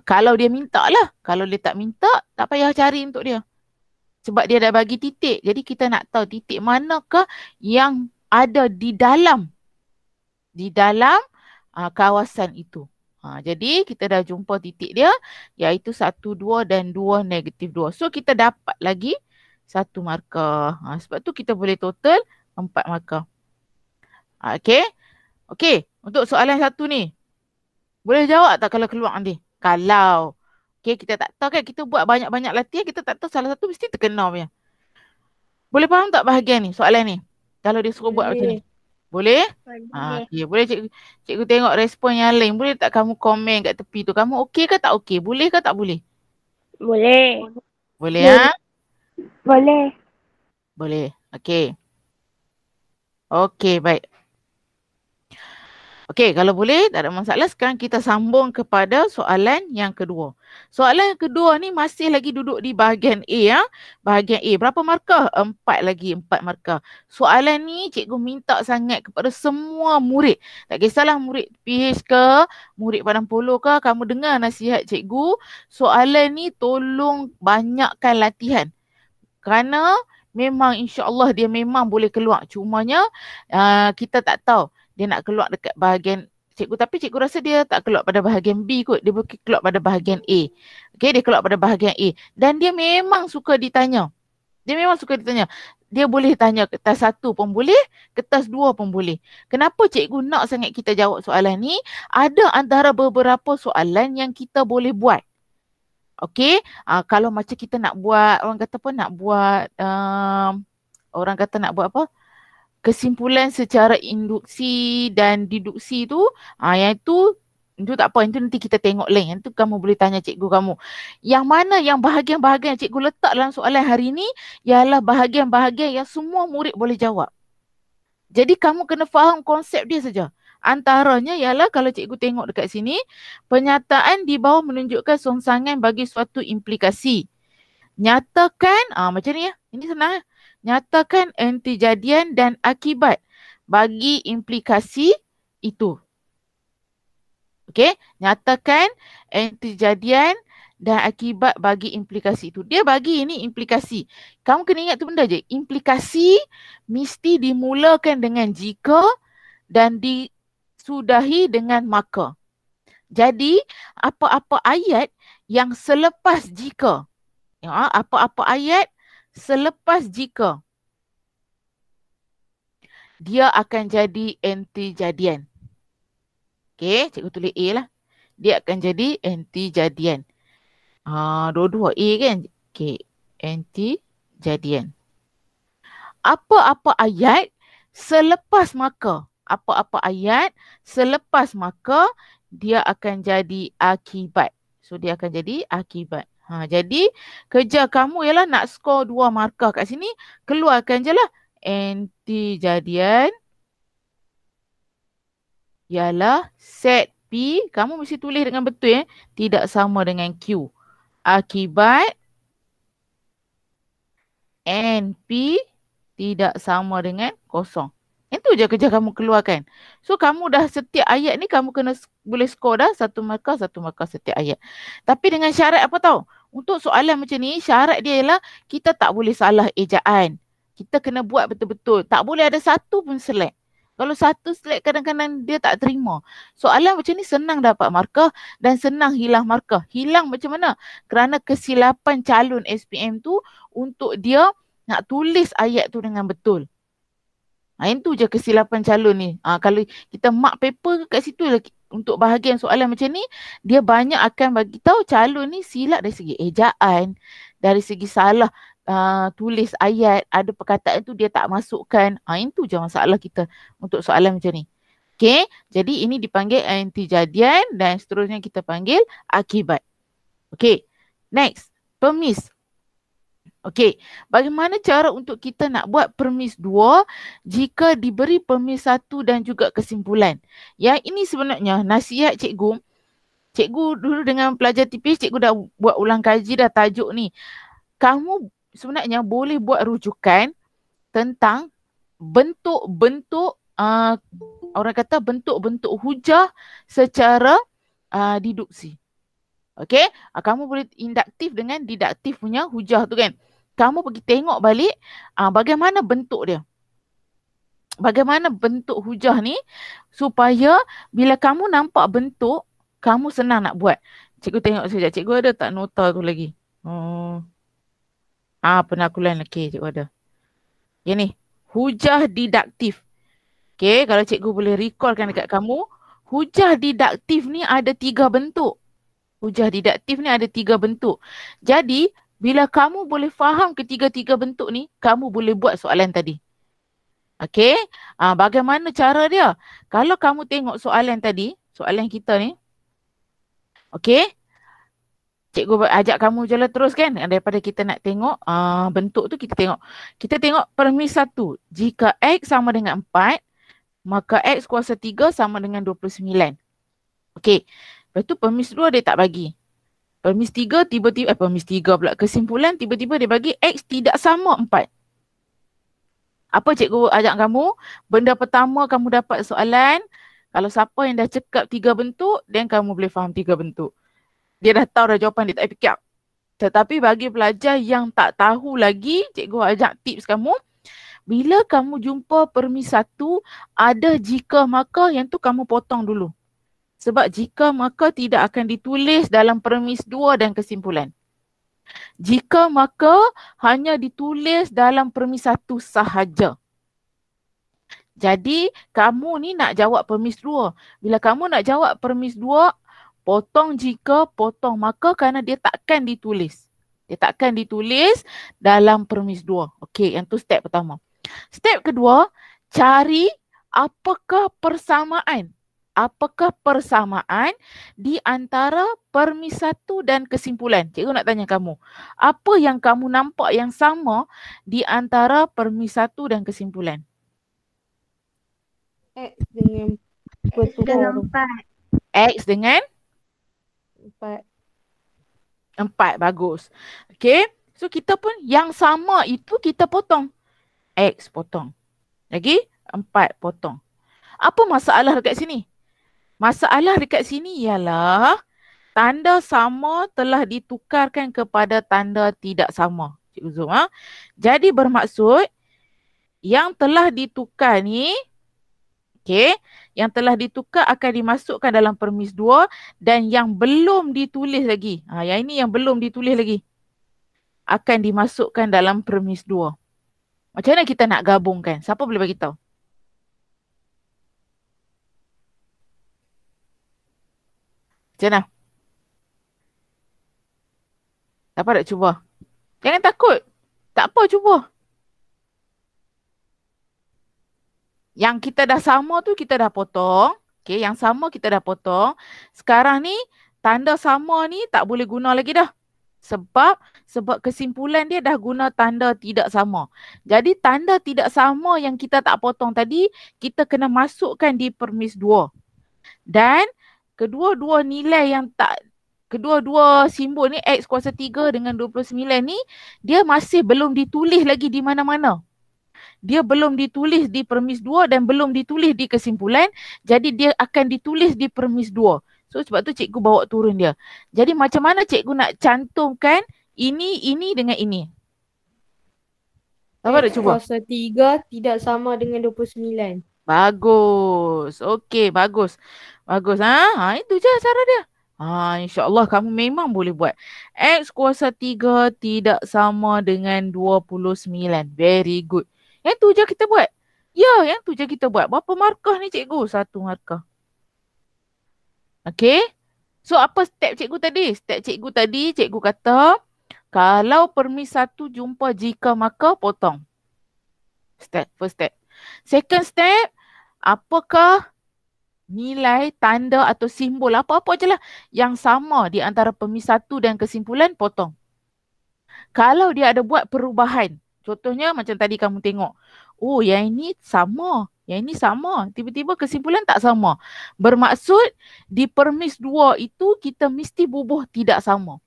Kalau dia minta lah. Kalau dia tak minta, tak payah cari untuk dia. Sebab dia dah bagi titik. Jadi kita nak tahu titik manakah yang ada di dalam kawasan itu. Jadi kita dah jumpa titik dia, iaitu 1, 2 dan 2 negatif 2. So kita dapat lagi 1 markah. Sebab tu kita boleh total 4 markah. Okey. Okey, untuk soalan 1 ni. Boleh jawab tak kalau keluar nanti? Kalau. Okey, kita tak tahu kan, kita buat banyak-banyak latihan, kita tak tahu salah satu mesti terkena punya. Boleh faham tak bahagian ni, soalan ni? Kalau dia suruh buat macam ni. Boleh? Okay. Boleh cikgu tengok respon yang lain. Boleh tak kamu komen kat tepi tu? Kamu okey ke tak okey? Boleh ke tak boleh? Boleh. Boleh. Boleh. Boleh. Okey. Okey, baik. Okey, kalau boleh, tak ada masalah. Sekarang kita sambung kepada soalan yang kedua. Soalan yang kedua ni masih lagi duduk di bahagian A. Bahagian A. Berapa markah? 4 lagi, 4 markah. Soalan ni cikgu minta sangat kepada semua murid. Tak kisahlah murid PH ke, murid Padang Polo ke, kamu dengar nasihat cikgu. Soalan ni tolong banyakkan latihan. Kerana memang insya-Allah dia memang boleh keluar. Cumanya kita tak tahu dia nak keluar dekat bahagian cikgu, tapi cikgu rasa dia tak keluar pada bahagian B kot. Dia boleh keluar pada bahagian A. Okey, dia keluar pada bahagian A. Dan dia memang suka ditanya. Dia boleh tanya kertas 1 pun boleh, kertas 2 pun boleh. Kenapa cikgu nak sangat kita jawab soalan ni? Ada antara beberapa soalan yang kita boleh buat. Okey, kalau macam kita nak buat, orang kata nak buat apa? Kesimpulan secara induksi dan deduksi tu, yang itu tak apa, itu nanti kita tengok lain. Yang tu kamu boleh tanya cikgu kamu. Yang mana yang bahagian-bahagian cikgu letak dalam soalan hari ni ialah bahagian-bahagian yang semua murid boleh jawab. Jadi kamu kena faham konsep dia saja. Antaranya ialah kalau cikgu tengok dekat sini, pernyataan di bawah menunjukkan songsangan bagi suatu implikasi. Nyatakan, macam ni ya, ini senang ya. Nyatakan entijadian dan akibat bagi implikasi itu. Okey, nyatakan entijadian dan akibat bagi implikasi itu. Dia bagi ini implikasi. Kamu kena ingat tu benda je. Implikasi mesti dimulakan dengan jika dan disudahi dengan maka. Jadi, apa-apa ayat yang selepas jika, apa-apa ayat selepas jika, dia akan jadi entijadian. Okey, cikgu tulis A lah. Dia akan jadi entijadian. Dua-dua A kan? Okey, entijadian. Apa-apa ayat selepas maka. Apa-apa ayat selepas maka, dia akan jadi akibat. So, dia akan jadi akibat. Jadi kerja kamu ialah nak skor 2 markah kat sini, keluarkan je lah. Entijadian ialah set P, kamu mesti tulis dengan betul tidak sama dengan Q. Akibat NP tidak sama dengan kosong. Itu je kerja kamu keluarkan. So kamu dah setiap ayat ni kamu kena boleh skor dah 1 markah setiap ayat. Tapi dengan syarat apa tahu? Untuk soalan macam ni syarat dia ialah kita tak boleh salah ejaan. Kita kena buat betul-betul. Tak boleh ada satu pun select. Kalau satu select kadang-kadang dia tak terima. Soalan macam ni senang dapat markah dan senang hilang markah. Hilang macam mana? Kerana kesilapan calon SPM tu untuk dia nak tulis ayat tu dengan betul. Itu je kesilapan calon ni. Kalau kita mark paper kat situ untuk bahagian soalan macam ni, dia banyak akan bagi tahu calon ni silap dari segi ejaan, dari segi salah tulis ayat, ada perkataan tu dia tak masukkan. Itu je masalah kita untuk soalan macam ni. Okay, jadi ini dipanggil antijadian dan seterusnya kita panggil akibat. Okay, next, permis. Okey, bagaimana cara untuk kita nak buat permis 2 jika diberi permis 1 dan juga kesimpulan? Ya, ini sebenarnya nasihat cikgu. Cikgu dulu dengan pelajar tipis, cikgu dah buat ulang kaji dah tajuk ni. Kamu sebenarnya boleh buat rujukan tentang bentuk-bentuk, orang kata bentuk-bentuk hujah secara diduksi. Okey, kamu boleh induktif dengan didaktif punya hujah tu kan. Kamu pergi tengok balik bagaimana bentuk dia. Bagaimana bentuk hujah ni supaya bila kamu nampak bentuk, kamu senang nak buat. Cikgu tengok sekejap. Cikgu ada tak nota tu lagi? Penakulan. Okey, cikgu ada. Yang ni, hujah didaktif. Okey, kalau cikgu boleh recallkan dekat kamu, hujah didaktif ni ada 3 bentuk. Hujah didaktif ni ada 3 bentuk. Jadi, bila kamu boleh faham ketiga-tiga bentuk ni, kamu boleh buat soalan tadi. Okey, bagaimana cara dia? Kalau kamu tengok soalan tadi, soalan kita ni, okey, cikgu ajak kamu jalan terus kan, daripada kita nak tengok bentuk tu, kita tengok permis 1. Jika X sama dengan 4, maka X kuasa 3 sama dengan 29. Okey, lepas tu permis 2 dia tak bagi. Permis 3 tiba-tiba, permis 3 pula, kesimpulan tiba-tiba dia bagi X tidak sama 4. Apa cikgu ajak kamu? Benda pertama kamu dapat soalan, kalau siapa yang dah cekap 3 bentuk, then kamu boleh faham 3 bentuk. Dia dah tahu dah jawapan, dia tak payah fikir. Tetapi bagi pelajar yang tak tahu lagi, cikgu ajak tips kamu, bila kamu jumpa permis 1, ada jika maka yang tu kamu potong dulu. Sebab jika maka tidak akan ditulis dalam permis 2 dan kesimpulan. Jika maka hanya ditulis dalam permis 1 sahaja. Jadi kamu ni nak jawab permis 2. Bila kamu nak jawab permis 2, potong jika, potong maka kerana dia takkan ditulis. Dia takkan ditulis dalam permis 2. Okey, yang tu step pertama. Step kedua, cari apakah persamaan. Apakah persamaan di antara permis 1 dan kesimpulan? Cikgu nak tanya kamu. Apa yang kamu nampak yang sama di antara permis 1 dan kesimpulan? X dengan betul. 4. X dengan 4. 4. Bagus. Okey. So kita pun yang sama itu kita potong. X potong. Lagi 4 potong. Apa masalah dekat sini? Masalah dekat sini ialah tanda sama telah ditukarkan kepada tanda tidak sama. Cikgu Zoom. Jadi bermaksud yang telah ditukar ni, okey, yang telah ditukar akan dimasukkan dalam permis 2 dan yang belum ditulis lagi. Yang ini yang belum ditulis lagi akan dimasukkan dalam permis 2. Macam mana kita nak gabungkan? Siapa boleh bagi tahu? Macam mana? Siapa nak cuba? Jangan takut. Tak apa, cuba. Yang kita dah sama tu kita dah potong. Okay, yang sama kita dah potong. Sekarang ni tanda sama ni tak boleh guna lagi dah. Sebab kesimpulan dia dah guna tanda tidak sama. Jadi tanda tidak sama yang kita tak potong tadi, kita kena masukkan di permis 2. Dan kedua-dua nilai yang tak kedua-dua simbol ni X kuasa 3 dengan 29 ni dia masih belum ditulis lagi di mana-mana. Dia belum ditulis di permis 2 dan belum ditulis di kesimpulan. Jadi dia akan ditulis di permis 2. So sebab tu cikgu bawa turun dia. Jadi macam mana cikgu nak cantumkan ini dengan ini? Apa nak X cuba? kuasa 3 tidak sama dengan 29. Bagus. Okey, bagus. Bagus. Itu je cara dia. InsyaAllah kamu memang boleh buat. X kuasa 3 tidak sama dengan 29. Very good. Yang tu je kita buat. Ya, yang tu je kita buat. Berapa markah ni cikgu? 1 markah. Okey. So apa step cikgu tadi? Step cikgu tadi, cikgu kata kalau permis 1 jumpa jika maka potong. First step. Second step, apakah nilai, tanda atau simbol apa-apa je lah yang sama di antara permis 1 dan kesimpulan, potong. Kalau dia ada buat perubahan, contohnya macam tadi kamu tengok, oh yang ini sama, yang ini sama, tiba-tiba kesimpulan tak sama. Bermaksud di permis 2 itu kita mesti bubuh tidak sama.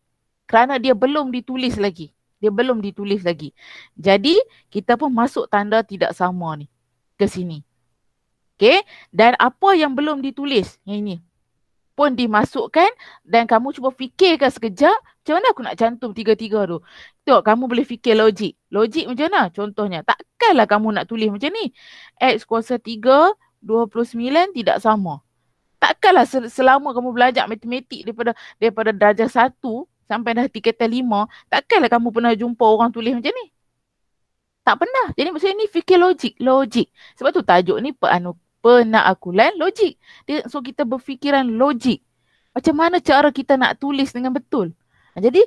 Kerana dia belum ditulis lagi. Dia belum ditulis lagi. Jadi kita pun masuk tanda tidak sama ni ke sini. Okey, dan apa yang belum ditulis, yang ini pun dimasukkan dan kamu cuba fikirkan sekejap macam mana aku nak cantum tiga-tiga tu. Tengok, kamu boleh fikir logik. Logik macam mana? Contohnya, takkanlah kamu nak tulis macam ni. X kuasa 3, 29 tidak sama. Takkanlah selama kamu belajar matematik daripada darjah 1 sampai dah tingkatan 5, takkanlah kamu pernah jumpa orang tulis macam ni. Tak pernah. Jadi maksudnya ni fikir logik. Sebab tu tajuk ni penaakulan logik. So kita berfikiran logik. Macam mana cara kita nak tulis dengan betul? Jadi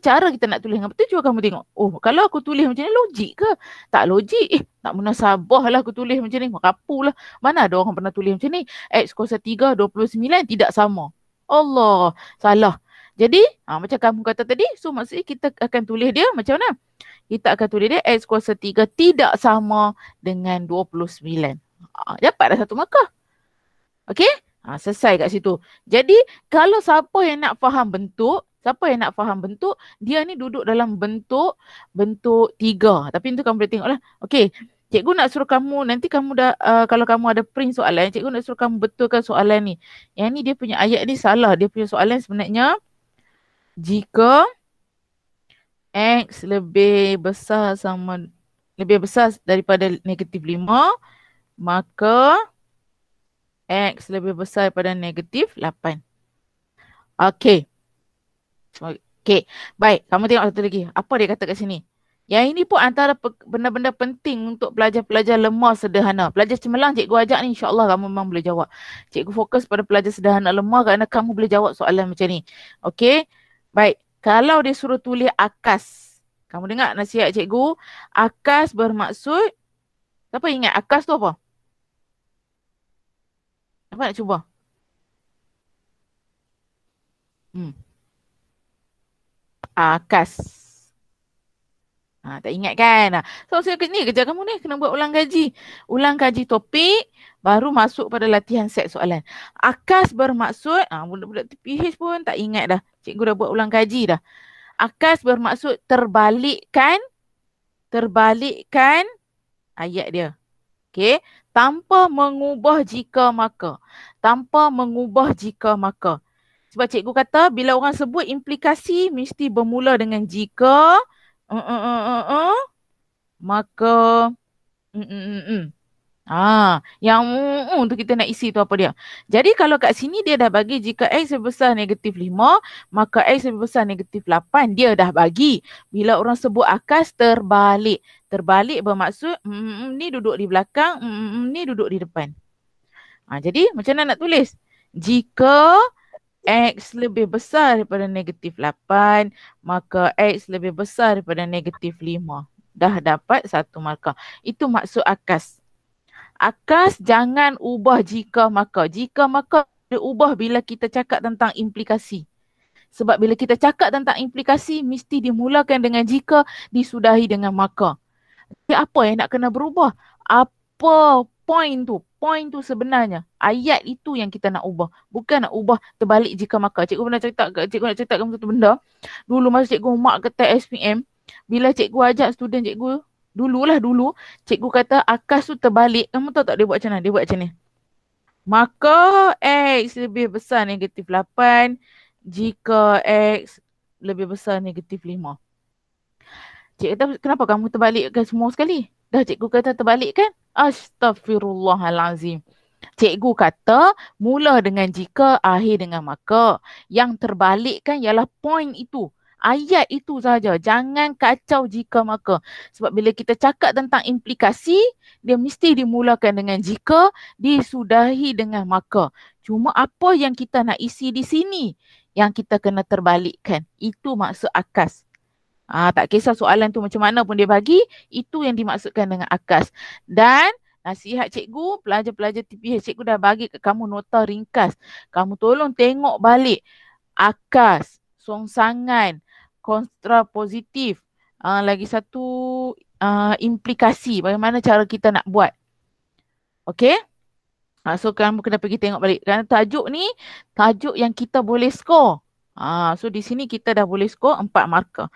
cara kita nak tulis dengan betul, cuba kamu tengok. Oh, kalau aku tulis macam ni logik ke? Tak logik. Tak munasabah lah aku tulis macam ni. Merapu lah. Mana ada orang pernah tulis macam ni? X kuasa 3, 29 tidak sama. Allah, salah. Jadi macam kamu kata tadi, so maksudnya kita akan tulis dia macam mana? Kita akan tulis dia X kuasa 3 tidak sama dengan 29. Dapat dah 1 markah. Okey? Selesai kat situ. Jadi kalau siapa yang nak faham bentuk, dia ni duduk dalam bentuk 3. Tapi itu kamu boleh tengok lah. Okey, cikgu nak suruh kamu, nanti kamu dah, kalau kamu ada print soalan, cikgu nak suruh kamu betulkan soalan ni. Yang ni dia punya ayat ni salah. Dia punya soalan sebenarnya, jika X lebih besar daripada negatif 5, maka X lebih besar daripada negatif 8. Okey. Okey. Baik, kamu tengok satu lagi. Apa dia kata kat sini? Yang ini pun antara benda-benda penting untuk pelajar-pelajar lemah sederhana. Pelajar cemerlang cikgu ajak ni, insyaAllah kamu memang boleh jawab. Cikgu fokus pada pelajar sederhana lemah kerana kamu boleh jawab soalan macam ni. Okey. Baik, kalau dia suruh tulis akas. Kamu dengar nasihat cikgu. Akas bermaksud, siapa ingat akas tu apa? Apa nak cuba? Akas. Tak ingat kan? So ni kerja kamu ni, kena buat ulang kaji. Ulang kaji topik, baru masuk pada latihan set soalan. Akas bermaksud, budak-budak TPH pun tak ingat dah. Cikgu dah buat ulang kaji dah. Akas bermaksud terbalikkan ayat dia. Okey, tanpa mengubah jika maka. Sebab cikgu kata bila orang sebut implikasi mesti bermula dengan jika, maka, yang tu kita nak isi tu apa dia. Jadi kalau kat sini dia dah bagi jika X lebih besar negatif 5, maka X lebih besar negatif 8. Dia dah bagi. Bila orang sebut akas terbalik. Terbalik bermaksud ni duduk di belakang, ni duduk di depan. Jadi macam mana nak tulis? Jika X lebih besar daripada negatif 8, maka X lebih besar daripada negatif 5. Dah dapat 1 markah. Itu maksud akas. Akas jangan ubah jika maka. Jika maka dia ubah bila kita cakap tentang implikasi. Sebab bila kita cakap tentang implikasi, mesti dimulakan dengan jika, disudahi dengan maka. Jadi apa yang nak kena berubah? Apa point tu sebenarnya. Ayat itu yang kita nak ubah. Bukan nak ubah terbalik jika maka. Cikgu pernah cerita, cikgu nak cerita kamu satu benda. Dulu masa cikgu mak kata SPM, bila cikgu ajak student cikgu, dulu, cikgu kata akas tu terbalik. Kamu tahu tak dia buat macam mana? Dia buat macam ni. Maka X lebih besar negatif 8 jika X lebih besar negatif 5. Cikgu kata, kenapa kamu terbalikkan semua sekali? Dah cikgu kata terbalik kan? Astaghfirullahalazim. Cikgu kata mula dengan jika, akhir dengan maka. Yang terbalik kan ialah point itu. Ayat itu saja. Jangan kacau jika maka. Sebab bila kita cakap tentang implikasi, dia mesti dimulakan dengan jika, disudahi dengan maka. Cuma apa yang kita nak isi di sini yang kita kena terbalikkan. Itu maksud akas. Tak kisah soalan tu macam mana pun dia bagi, itu yang dimaksudkan dengan akas. Dan nasihat cikgu, pelajar-pelajar TPH, cikgu dah bagi kat kamu nota ringkas. Kamu tolong tengok balik akas, songsangan, kontrapositif, lagi satu implikasi, bagaimana cara kita nak buat. Okay? So kamu kena pergi tengok balik. Kerana tajuk ni, tajuk yang kita boleh skor. So di sini kita dah boleh skor 4 markah.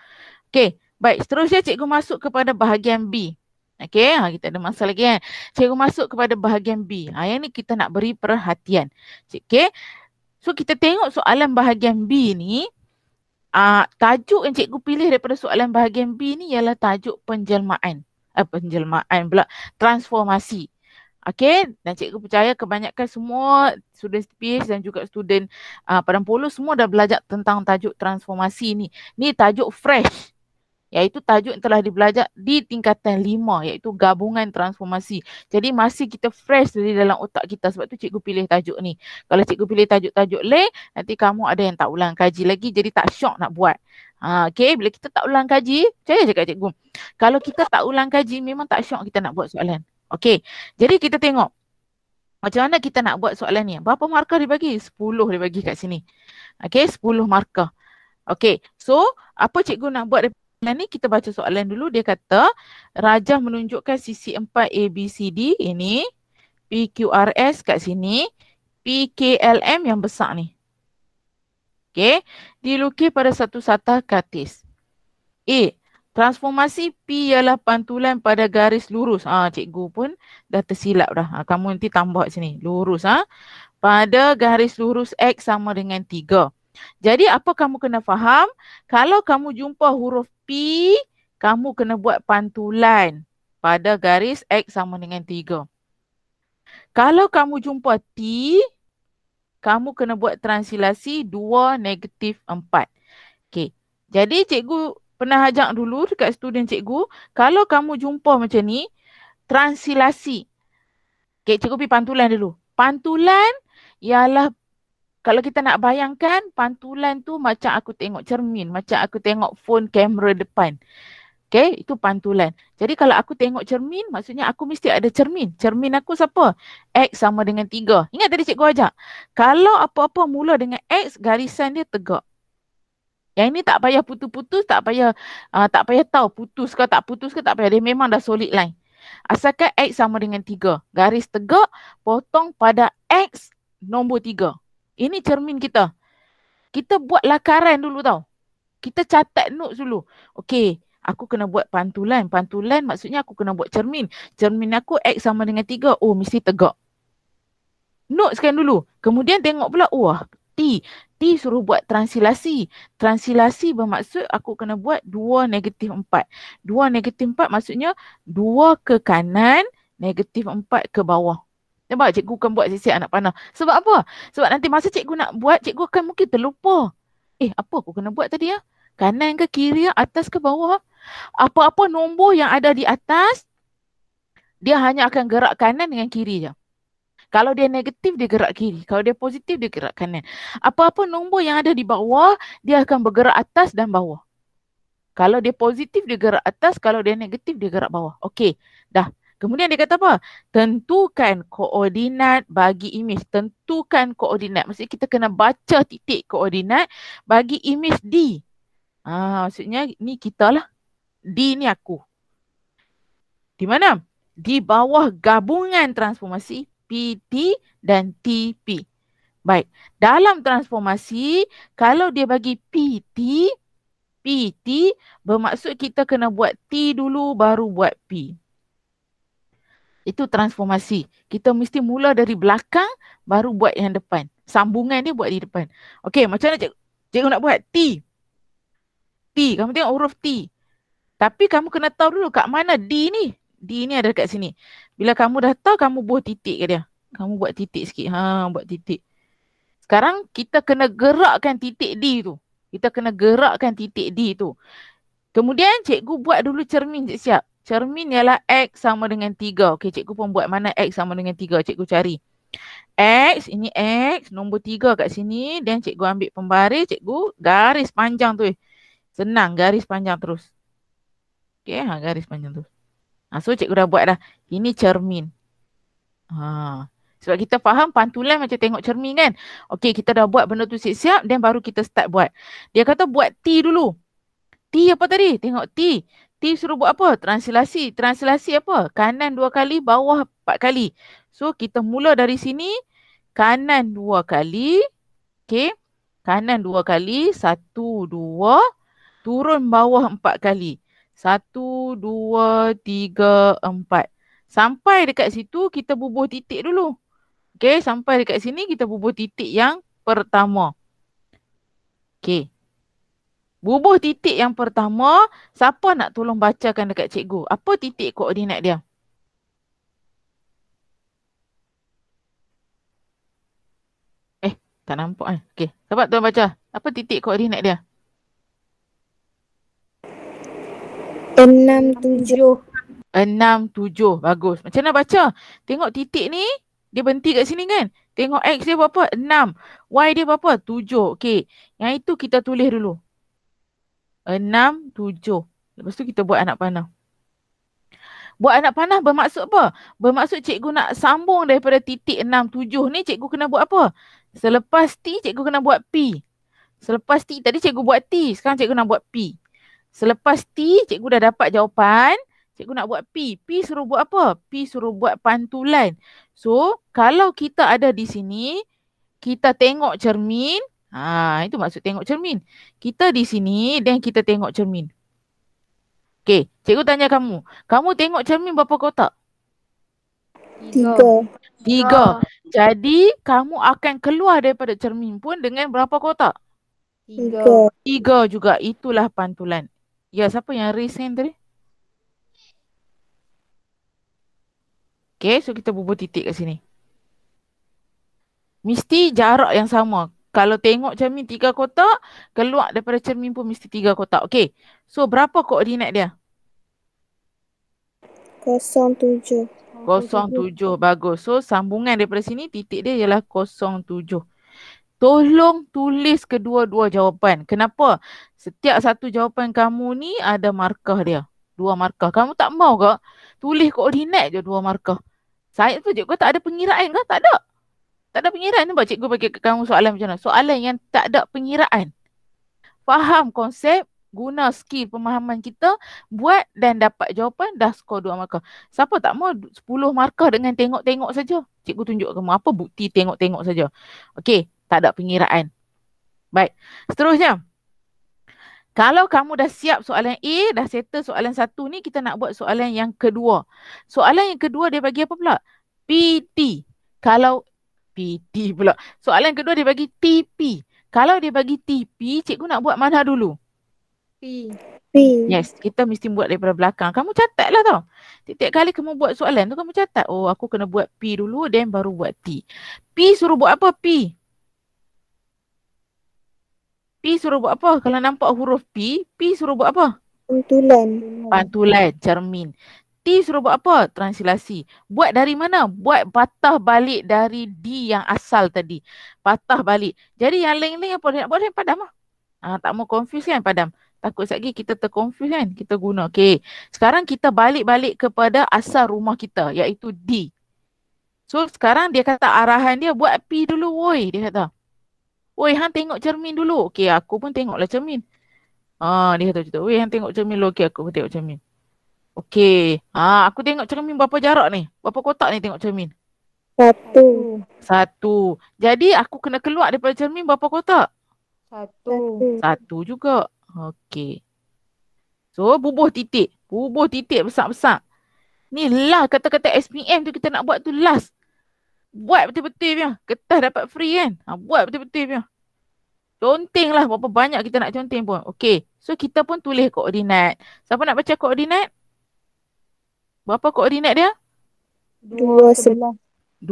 Okey, baik. Seterusnya cikgu masuk kepada bahagian B. Okey, kita ada masa lagi kan. Cikgu masuk kepada bahagian B. Yang ni kita nak beri perhatian. Okey. So kita tengok soalan bahagian B ni. Tajuk yang cikgu pilih daripada soalan bahagian B ni ialah tajuk penjelmaan. Penjelmaan pula. Transformasi. Okey, dan cikgu percaya kebanyakan semua student TPH dan juga student Padang Polo semua dah belajar tentang tajuk transformasi ni. Ni tajuk fresh. Iaitu tajuk yang telah dibelajar di tingkatan 5, iaitu gabungan transformasi. Jadi masih kita fresh dari dalam otak kita, sebab tu cikgu pilih tajuk ni. Kalau cikgu pilih tajuk-tajuk lain, nanti kamu ada yang tak ulang kaji lagi, jadi tak syok nak buat. Okay, bila kita tak ulang kaji, percaya je kat cikgu. Kalau kita tak ulang kaji, memang tak syok kita nak buat soalan. Okay, jadi kita tengok macam mana kita nak buat soalan ni. Berapa markah dia bagi? 10 dia bagi kat sini. Okay, 10 markah. Okay, so apa cikgu nak buat soalan ni? Kita baca soalan dulu. Dia kata rajah menunjukkan sisi 4 ABCD ini, PQRS kat sini, PKLM yang besar ni. Okay, dilukis pada satu satah kartis. A. Transformasi P ialah pantulan pada garis lurus. Cikgu pun dah tersilap dah. Kamu nanti tambah sini. Lurus. Pada garis lurus X sama dengan 3. Jadi apa kamu kena faham? Kalau kamu jumpa huruf P, kamu kena buat pantulan pada garis X sama dengan 3. Kalau kamu jumpa T, kamu kena buat transilasi 2 negatif 4. Okay. Jadi cikgu pernah ajak dulu dekat student cikgu, kalau kamu jumpa macam ni, transilasi. Okay, cikgu pergi pantulan dulu. Pantulan ialah, kalau kita nak bayangkan, pantulan tu macam aku tengok cermin, macam aku tengok phone kamera depan. Okay, itu pantulan. Jadi kalau aku tengok cermin, maksudnya aku mesti ada cermin. Cermin aku siapa? X sama dengan 3. Ingat tadi cikgu ajak? Kalau apa-apa mula dengan X, garisan dia tegak. Yang ini tak payah putus-putus, tak payah tahu putus ke tak payah. Dia memang dah solid line. Asalkan X sama dengan 3. Garis tegak, potong pada X nombor 3. Ini cermin kita. Kita buat lakaran dulu tau. Kita catat notes dulu. Okey, aku kena buat pantulan. Pantulan maksudnya aku kena buat cermin. Cermin aku X sama dengan 3. Oh, mesti tegak. Noteskan dulu. Kemudian tengok pula, T. T suruh buat transilasi. Transilasi bermaksud aku kena buat 2 negatif 4. 2 negatif 4 maksudnya 2 ke kanan, negatif 4 ke bawah. Nampak cikgu akan buat siap-siap anak panah. Sebab apa? Sebab nanti masa cikgu nak buat, cikgu akan mungkin terlupa. Apa aku kena buat tadi ya? Kanan ke kiri, atas ke bawah? Apa-apa nombor yang ada di atas, dia hanya akan gerak kanan dengan kiri je. Kalau dia negatif, dia gerak kiri. Kalau dia positif, dia gerak kanan. Apa-apa nombor yang ada di bawah, dia akan bergerak atas dan bawah. Kalau dia positif, dia gerak atas. Kalau dia negatif, dia gerak bawah. Okey, dah. Kemudian dia kata apa? Tentukan koordinat bagi imej. Tentukan koordinat. Maksudnya kita kena baca titik koordinat bagi imej D. Maksudnya ni kita lah. D ni aku. Di mana? di bawah gabungan transformasi PT dan TP. Baik, dalam transformasi kalau dia bagi PT bermaksud kita kena buat T dulu baru buat P. Itu transformasi. Kita mesti mula dari belakang baru buat yang depan. Sambungan dia buat di depan. Okey, macam mana cikgu nak buat T? Kamu tengok huruf T. Tapi kamu kena tahu dulu kat mana D ni. D ni ada kat sini. Bila kamu dah tahu, kamu buat titik ke dia. Kamu buat titik sikit. Buat titik. Sekarang kita kena gerakkan titik D tu. Kita kena gerakkan titik D tu. Kemudian cikgu buat dulu cermin, siap. Cermin ialah X sama dengan 3. Okey, cikgu pun buat mana X sama dengan 3. Cikgu cari. X, ini X, nombor 3 kat sini. Dan cikgu ambil pembaris, cikgu garis panjang tu. Senang, garis panjang terus. Okey, garis panjang tu. So cikgu dah buat dah. Ini cermin. Sebab kita faham pantulan macam tengok cermin kan. Okey, kita dah buat benda tu siap-siap dan baru kita start buat. Dia kata buat T dulu. T apa tadi? Tengok T. T suruh buat apa? Translasi. Translasi apa? Kanan 2 kali, bawah 4 kali. So kita mula dari sini. Kanan 2 kali. Okey. Kanan 2 kali. 1, 2. Turun bawah 4 kali. 1, 2, 3, 4. Sampai dekat situ kita bubuh titik dulu. Okey, sampai dekat sini kita bubuh titik yang pertama. Okey. Bubuh titik yang pertama, siapa nak tolong bacakan dekat cikgu? Apa titik koordinat dia? Tak nampak. Okey, siapa tolong baca? Apa titik koordinat dia? 6, 7. 6, 7. Bagus. Macam mana baca? Tengok titik ni, dia berhenti kat sini kan? Tengok X dia berapa? 6. Y dia berapa? 7. Okey. Yang itu kita tulis dulu. 6, 7. Lepas tu kita buat anak panah. Buat anak panah bermaksud apa? Bermaksud cikgu nak sambung daripada titik 6, 7 ni, cikgu kena buat apa? Selepas T, cikgu kena buat P. Selepas T, tadi cikgu buat T. Sekarang cikgu nak buat P. Selepas T, cikgu dah dapat jawapan. Cikgu nak buat P. P suruh buat apa? P suruh buat pantulan. So, kalau kita ada di sini, kita tengok cermin. Itu maksud tengok cermin. Kita di sini dan kita tengok cermin. Okey, cikgu tanya kamu. Kamu tengok cermin berapa kotak? 3. 3. Jadi, kamu akan keluar daripada cermin pun dengan berapa kotak? 3. 3 juga. Itulah pantulan. Ya, siapa yang raise hand tadi? Okay, so kita bubuh titik kat sini. Mesti jarak yang sama. Kalau tengok cermin 3 kotak, keluar daripada cermin pun mesti 3 kotak. Okay, so berapa koordinat dia? 07. 07. Bagus. So sambungan daripada sini, titik dia ialah 07. Tolong tulis kedua-dua jawapan. Kenapa? Setiap satu jawapan kamu ni ada markah dia. 2 markah. Kamu tak mau ke tulis koordinat je 2 markah? Saya tu cikgu tak ada pengiraan ke? Tak ada. Tak ada pengiraan. Nampak cikgu bagi ke kamu soalan macam mana? Soalan yang tak ada pengiraan. Faham konsep, guna skill pemahaman kita, buat dan dapat jawapan, dah skor 2 markah. Siapa tak mau 10 markah dengan tengok-tengok saja? Cikgu tunjuk kamu apa bukti tengok-tengok saja. Okey, tak ada pengiraan. Baik, seterusnya. Kalau kamu dah siap soalan A, dah settle soalan 1 ni, kita nak buat soalan yang kedua. Soalan yang kedua dia bagi apa pula? PT. Kalau PT pula. Soalan kedua dia bagi TP. Kalau dia bagi TP, cikgu nak buat mana dulu? P. Yes, kita mesti buat daripada belakang. Kamu catatlah tau. Tiap kali kamu buat soalan tu, kamu catat. Oh, aku kena buat P dulu, then baru buat T. P suruh buat apa P? P suruh buat apa? Kalau nampak huruf P suruh buat apa? Pantulan. Pantulan, cermin. T suruh buat apa? Translasi. Buat dari mana? Buat patah balik dari D yang asal tadi. Patah balik. Jadi yang lain-lain apa dia nak buat? Dia padam lah. Tak mau confuse kan padam. Takut sekali kita terconfuse kan. Kita guna. Okay. Sekarang kita balik-balik kepada asal rumah kita. Iaitu D. So sekarang dia kata arahan dia buat P dulu woi. Dia kata. Woi, hang tengok cermin dulu. Okey, aku pun tengoklah cermin. Dia kata macam tu. Woi, hang tengok cermin dulu. Okey, aku pun tengok cermin. Okey. Aku tengok cermin berapa jarak ni? Berapa kotak ni tengok cermin? 1. 1. Jadi aku kena keluar daripada cermin berapa kotak? 1. 1 juga. Okey. So bubuh titik. Bubuh titik besar-besar. Ni lah kata-kata SPM tu kita nak buat tu last. Buat betul-betul punya. Kertas dapat free kan? Buat betul-betul punya. Conteng lah berapa banyak kita nak conteng pun. Okey. So kita pun tulis koordinat. Siapa nak baca koordinat? Berapa koordinat dia? 2, 11. 2,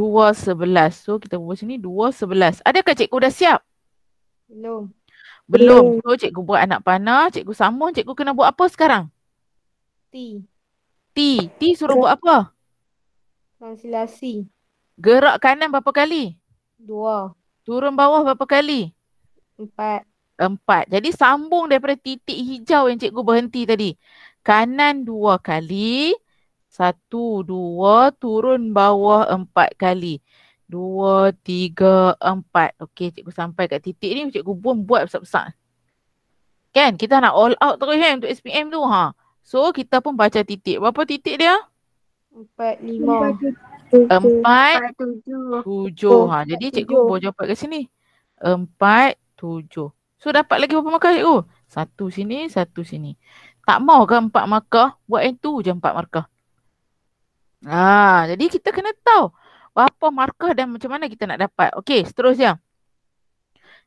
11. So kita buat sini 2, 11. Adakah cikgu dah siap? Belum. Belum. So cikgu buat anak panah, cikgu sambung, cikgu kena buat apa sekarang? T. T suruh buat apa? Translasi. Gerak kanan berapa kali? 2. Turun bawah berapa kali? 4. 4. Jadi sambung daripada titik hijau yang cikgu berhenti tadi. Kanan 2 kali. 1, 2, turun bawah 4 kali. 2, 3, 4. Okey, cikgu sampai kat titik ni, cikgu pun buat besar-besar. Kan? Kita nak all out terus kan untuk SPM tu. So, kita pun baca titik. Berapa titik dia? 4, 5. 4, 7. 7. Jadi cikgu boleh jawab kat sini. 4, 7. So, dapat lagi berapa markah cikgu? 1 sini, 1 sini. Tak mau ke 4 markah? Buat yang tu je 4 markah. Jadi kita kena tahu berapa markah dan macam mana kita nak dapat. Okey, seterusnya.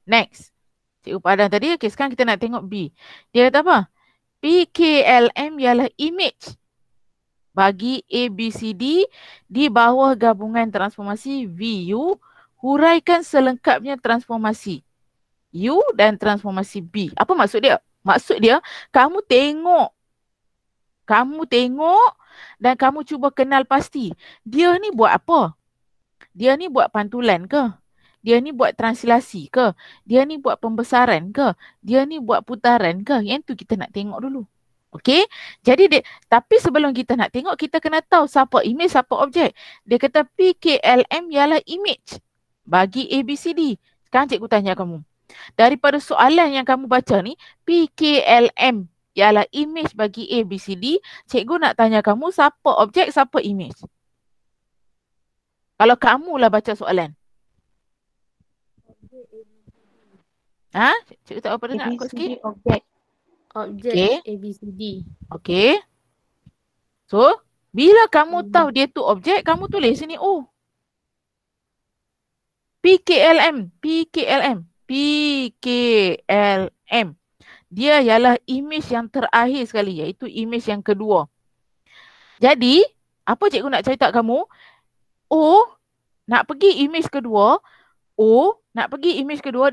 Next. Cikgu padang tadi. Okey, sekarang kita nak tengok B. Dia kata apa? PKLM ialah image bagi ABCD di bawah gabungan transformasi VU. Huraikan selengkapnya transformasi U dan transformasi B. Apa maksud dia? Maksud dia, kamu tengok dan kamu cuba kenal pasti. Dia ni buat apa? Dia ni buat pantulan ke? Dia ni buat translasi ke? Dia ni buat pembesaran ke? Dia ni buat putaran ke? Yang tu kita nak tengok dulu. Okey? Jadi tapi sebelum kita nak tengok, kita kena tahu siapa image, siapa objek. Dia kata PKLM ialah image bagi ABCD. Sekarang cikgu tanya kamu. Daripada soalan yang kamu baca ni, PKLM ialah image bagi ABCD. Cikgu nak tanya kamu siapa objek, siapa image. Kalau kamulah baca soalan. Cikgu tak apa dengar kot sikit. Objek Okey. ABCD. Okey. So, bila kamu tahu dia tu objek, kamu tulis sini O. PKLM. Dia ialah image yang terakhir sekali, iaitu image yang kedua. Jadi, apa cikgu nak cerita kamu? O nak pergi image kedua,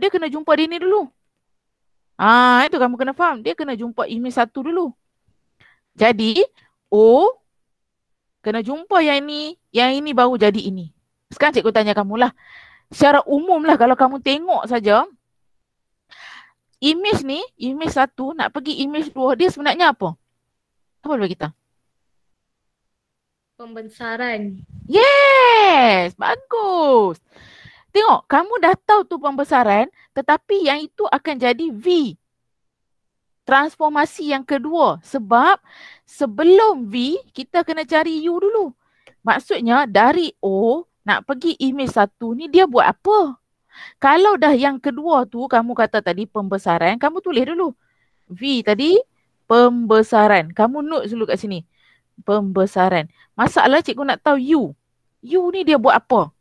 dia kena jumpa dia ni dulu. Itu kamu kena faham. Dia kena jumpa image satu dulu. Jadi, O kena jumpa yang ini baru jadi ini. Sekarang cikgu tanya kamu lah. Secara umum lah kalau kamu tengok saja, image ni, image satu nak pergi image dua, dia sebenarnya apa? Apa bagi kita? Pembesaran. Yes, bagus. Tengok, kamu dah tahu tu pembesaran, tetapi yang itu akan jadi V. Transformasi yang kedua. Sebab sebelum V, kita kena cari U dulu. Maksudnya dari O nak pergi image satu ni dia buat apa? Kalau dah yang kedua tu kamu kata tadi pembesaran, kamu tulis dulu. V tadi pembesaran. Kamu note dulu kat sini. Pembesaran. Masalah cikgu nak tahu U. U ni dia buat apa?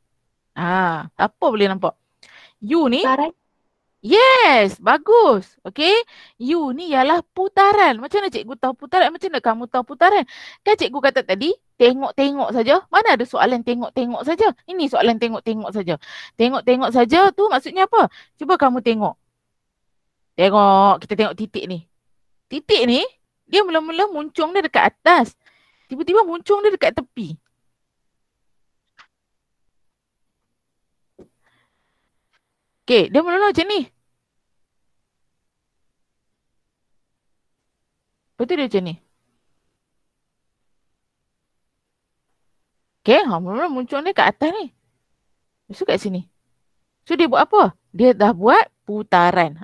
Apa boleh nampak? U ni Putaran. yes, bagus. Okey. U ni ialah putaran. Macam mana cikgu tahu putaran? Macam mana kamu tahu putaran? Kan cikgu kata tadi, tengok-tengok saja. Mana ada soalan tengok-tengok saja? Ini soalan tengok-tengok saja. Tengok-tengok saja tu maksudnya apa? Cuba kamu tengok. Tengok, kita tengok titik ni. Titik ni, dia mula-mula muncung dia dekat atas. Tiba-tiba muncung dia dekat tepi. Okey, dia mula-mula macam ni. Betul dia macam ni. Okey, mula-mula muncul dia kat atas ni. Lepas tu kat sini. So dia buat apa? Dia dah buat putaran.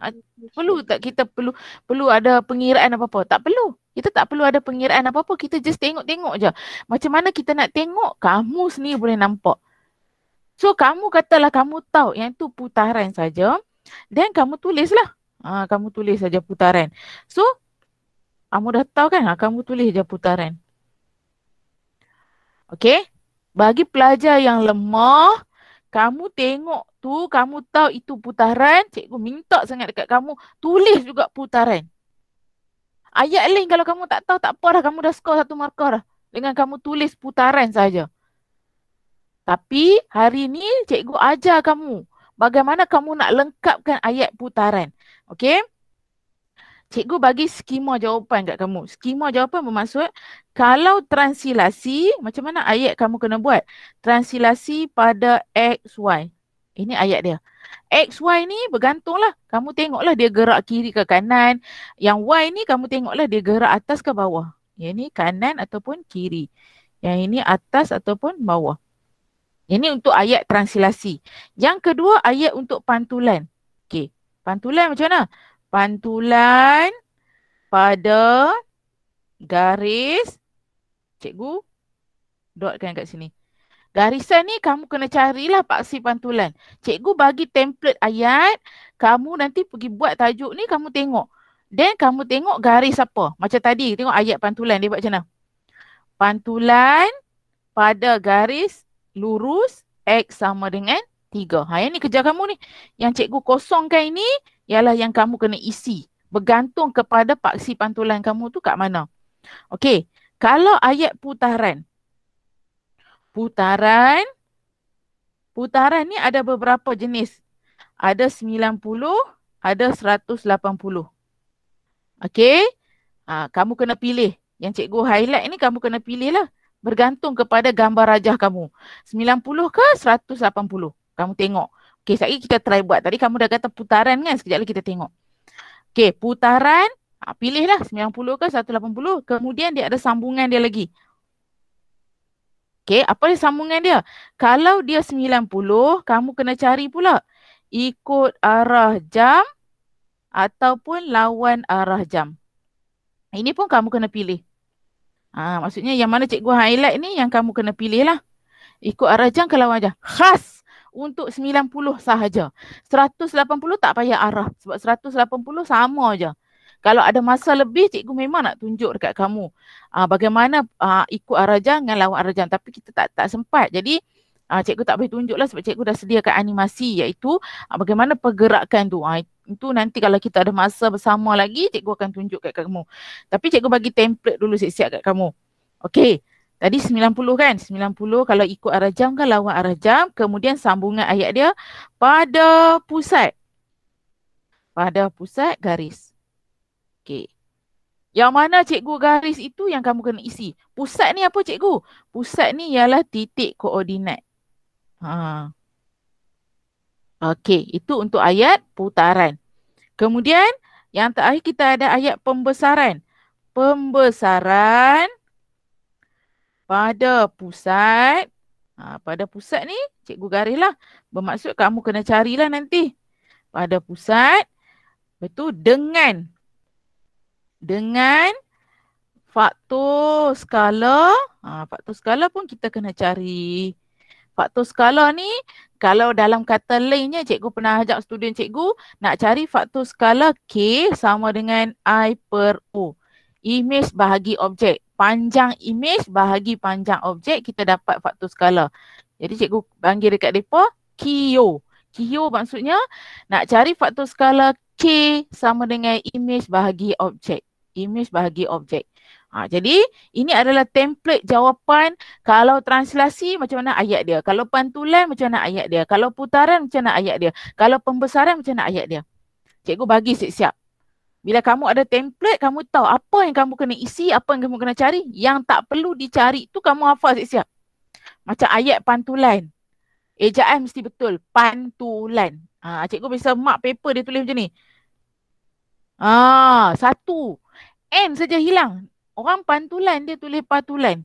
Perlu tak kita perlu ada pengiraan apa-apa? Tak perlu. Kita tak perlu ada pengiraan apa-apa. Kita just tengok-tengok je. Macam mana kita nak tengok, kamu sendiri boleh nampak. So kamu katalah kamu tahu yang tu putaran saja, dan kamu tulislah. Kamu tulis saja putaran. So kamu dah tahu kan? Kamu tulis je putaran. Okey? Bagi pelajar yang lemah, kamu tengok tu, kamu tahu itu putaran, cikgu minta sangat dekat kamu, tulis juga putaran. Ayat lain kalau kamu tak tahu, tak apa dah, kamu dah skor 1 markah dah. Dengan kamu tulis putaran saja. Tapi hari ni cikgu ajar kamu bagaimana kamu nak lengkapkan ayat putaran. Okey? Cikgu bagi skema jawapan kat kamu. Skema jawapan bermaksud kalau transilasi, macam mana ayat kamu kena buat? Transilasi pada X, Y. Ini ayat dia. X, Y ni bergantunglah. Kamu tengoklah dia gerak kiri ke kanan. Yang Y ni kamu tengoklah dia gerak atas ke bawah. Yang ni kanan ataupun kiri. Yang ini atas ataupun bawah. Ini untuk ayat transilasi. Yang kedua ayat untuk pantulan. Okey. Pantulan macam mana? Pantulan pada garis, cikgu dotkan kat sini. Garisan ni kamu kena carilah paksi pantulan. Cikgu bagi template ayat, kamu nanti pergi buat tajuk ni, kamu tengok. Dan kamu tengok garis apa. Macam tadi, tengok ayat pantulan, dia buat macam mana? Pantulan pada garis lurus X sama dengan 3. Yang ni kerja kamu ni. Yang cikgu kosongkan ini ialah yang kamu kena isi. Bergantung kepada paksi pantulan kamu tu kat mana. Okey. Kalau ayat putaran. Putaran ni ada beberapa jenis. Ada 90, ada 180. Okey. Kamu kena pilih. Yang cikgu highlight ni kamu kena pilih lah. Bergantung kepada gambar rajah kamu. 90 ke 180. Kamu tengok. Okey, sekejap lagi kita try buat. Tadi kamu dah kata putaran kan? Sekejap lagi kita tengok. Okey, putaran. Pilihlah 90 ke 180. Kemudian dia ada sambungan dia lagi. Okey, apa dia sambungan dia? Kalau dia 90, kamu kena cari pula. Ikut arah jam ataupun lawan arah jam. Ini pun kamu kena pilih. Maksudnya yang mana cikgu highlight ni yang kamu kena pilih lah. Ikut arah jam ke lawan jam. Khas untuk 90 sahaja. 180 tak payah arah. Sebab 180 sama je. Kalau ada masa lebih, cikgu memang nak tunjuk dekat kamu. Bagaimana ikut arah jam dengan lawan arah jam. Tapi kita tak sempat. Jadi cikgu tak boleh tunjuk lah sebab cikgu dah sediakan animasi iaitu bagaimana pergerakan tu. Itu nanti kalau kita ada masa bersama lagi, cikgu akan tunjuk kat kamu. Tapi cikgu bagi template dulu siap-siap kat kamu. Okey. Tadi 90 kan? 90 kalau ikut arah jam kan lawan arah jam. Kemudian sambungan ayat dia pada pusat. Pada pusat garis. Okey. Yang mana cikgu garis itu yang kamu kena isi. Pusat ni apa cikgu? Pusat ni ialah titik koordinat. Okey, itu untuk ayat putaran. Kemudian yang terakhir kita ada ayat pembesaran. Pembesaran pada pusat. Pada pusat ni cikgu garis lah. Bermaksud kamu kena carilah nanti. Pada pusat. Betul dengan faktor skala. Faktor skala pun kita kena cari. Faktor skala ni kalau dalam kata lainnya cikgu pernah ajak student cikgu nak cari faktor skala K sama dengan I per O. Image bahagi objek. Panjang image bahagi panjang objek kita dapat faktor skala. Jadi cikgu panggil dekat mereka KIO. KIO maksudnya nak cari faktor skala K sama dengan image bahagi objek. Image bahagi objek. Jadi ini adalah template jawapan kalau translasi macam mana ayat dia. Kalau pantulan macam mana ayat dia. Kalau putaran macam mana ayat dia. Kalau pembesaran macam mana ayat dia. Cikgu bagi siap-siap. Bila kamu ada template, kamu tahu apa yang kamu kena isi, apa yang kamu kena cari. Yang tak perlu dicari tu kamu hafal siap-siap. Macam ayat pantulan. Ejaan mesti betul. Pantulan. Cikgu bisa mark paper dia tulis macam ni. Satu. N saja hilang. Orang pantulan dia tulis patulan.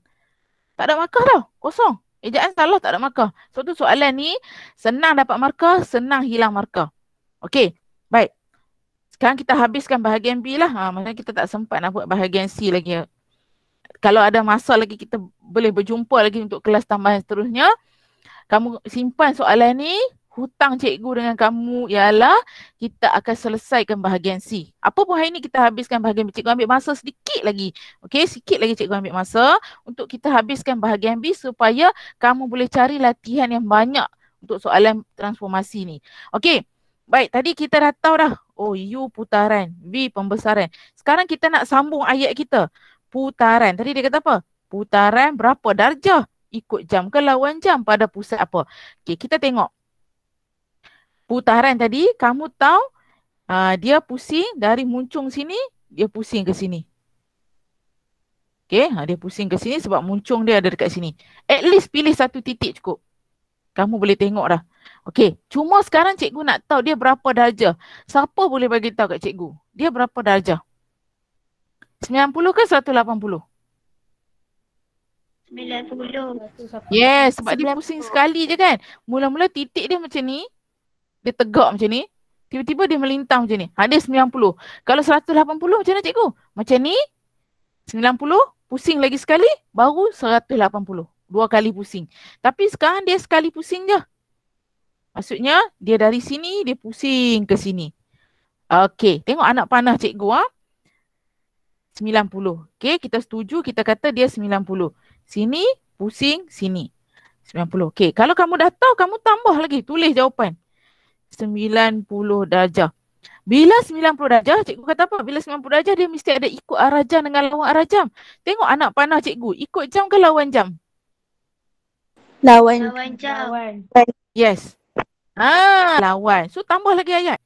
Tak ada markah tau. Kosong. Ejaan salah tak ada markah. So tu soalan ni senang dapat markah, senang hilang markah. Okey. Baik. Sekarang kita habiskan bahagian B lah. Maksudnya kita tak sempat nak buat bahagian C lagi. Kalau ada masa lagi kita boleh berjumpa lagi untuk kelas tambahan seterusnya. Kamu simpan soalan ni. Hutang cikgu dengan kamu ialah kita akan selesaikan bahagian C. Apa pun hari ni kita habiskan bahagian B. Cikgu ambil masa sedikit lagi. Okey, sikit lagi cikgu ambil masa untuk kita habiskan bahagian B supaya kamu boleh cari latihan yang banyak untuk soalan transformasi ni. Okey, baik, tadi kita dah tahu dah. Oh, U putaran, V pembesaran. Sekarang kita nak sambung ayat kita. Putaran. Tadi dia kata apa? Putaran berapa darjah? Ikut jam ke lawan jam pada pusat apa? Okey, kita tengok. Putaran tadi, kamu tahu dia pusing dari muncung sini, dia pusing ke sini. Okey, dia pusing ke sini sebab muncung dia ada dekat sini. At least pilih satu titik cukup. Kamu boleh tengok dah. Okey, cuma sekarang cikgu nak tahu dia berapa darjah. Siapa boleh bagi tahu kat cikgu? Dia berapa darjah? 90 ke 180? 90. Yes, sebab dia pusing sekali je kan. Mula-mula titik dia macam ni. Dia tegak macam ni. Tiba-tiba dia melintang macam ni. Dia 90. Kalau 180 macam mana cikgu? Macam ni. 90. Pusing lagi sekali. Baru 180. 2 kali pusing. Tapi sekarang dia sekali pusing je. Maksudnya dia dari sini dia pusing ke sini. Okey. Tengok anak panah cikgu. 90. Okey. Kita setuju. Kita kata dia 90. Sini pusing sini. 90. Okey. Kalau kamu dah tahu kamu tambah lagi. Tulis jawapan. 90 darjah. Bila 90 darjah, cikgu kata apa? Bila 90 darjah dia mesti ada ikut arah jam dengan lawan arah jam. Tengok anak panah cikgu, ikut jam ke lawan jam? Lawan. Jam. Yes. Lawan. So tambah lagi ayat.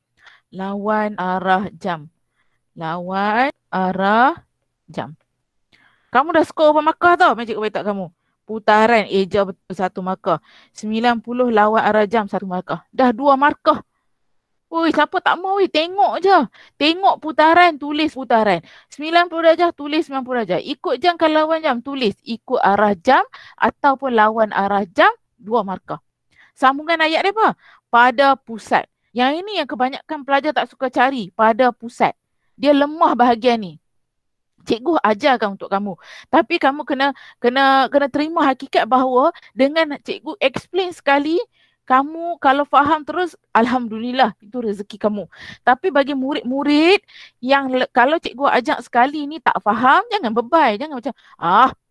Lawan arah jam. Lawan arah jam. Kamu dah skor berapa markah tau? Macam cikgu beritahu kamu. Putaran eja betul 1 markah. 90 lawan arah jam 1 markah. Dah 2 markah. Oi, siapa tak mau tengok je. Tengok putaran, tulis putaran. 90 darjah, tulis 90 darjah. Ikut jam ke lawan jam, tulis ikut arah jam ataupun lawan arah jam, 2 markah. Sambungan ayat dia apa? Pada pusat. Yang ini yang kebanyakan pelajar tak suka cari. Pada pusat. Dia lemah bahagian ni. Cikgu ajarkan untuk kamu. Tapi kamu kena terima hakikat bahawa dengan cikgu explain sekali, kamu kalau faham terus, alhamdulillah, itu rezeki kamu. Tapi bagi murid-murid yang kalau cikgu ajak sekali ni tak faham, jangan bebai. Jangan macam,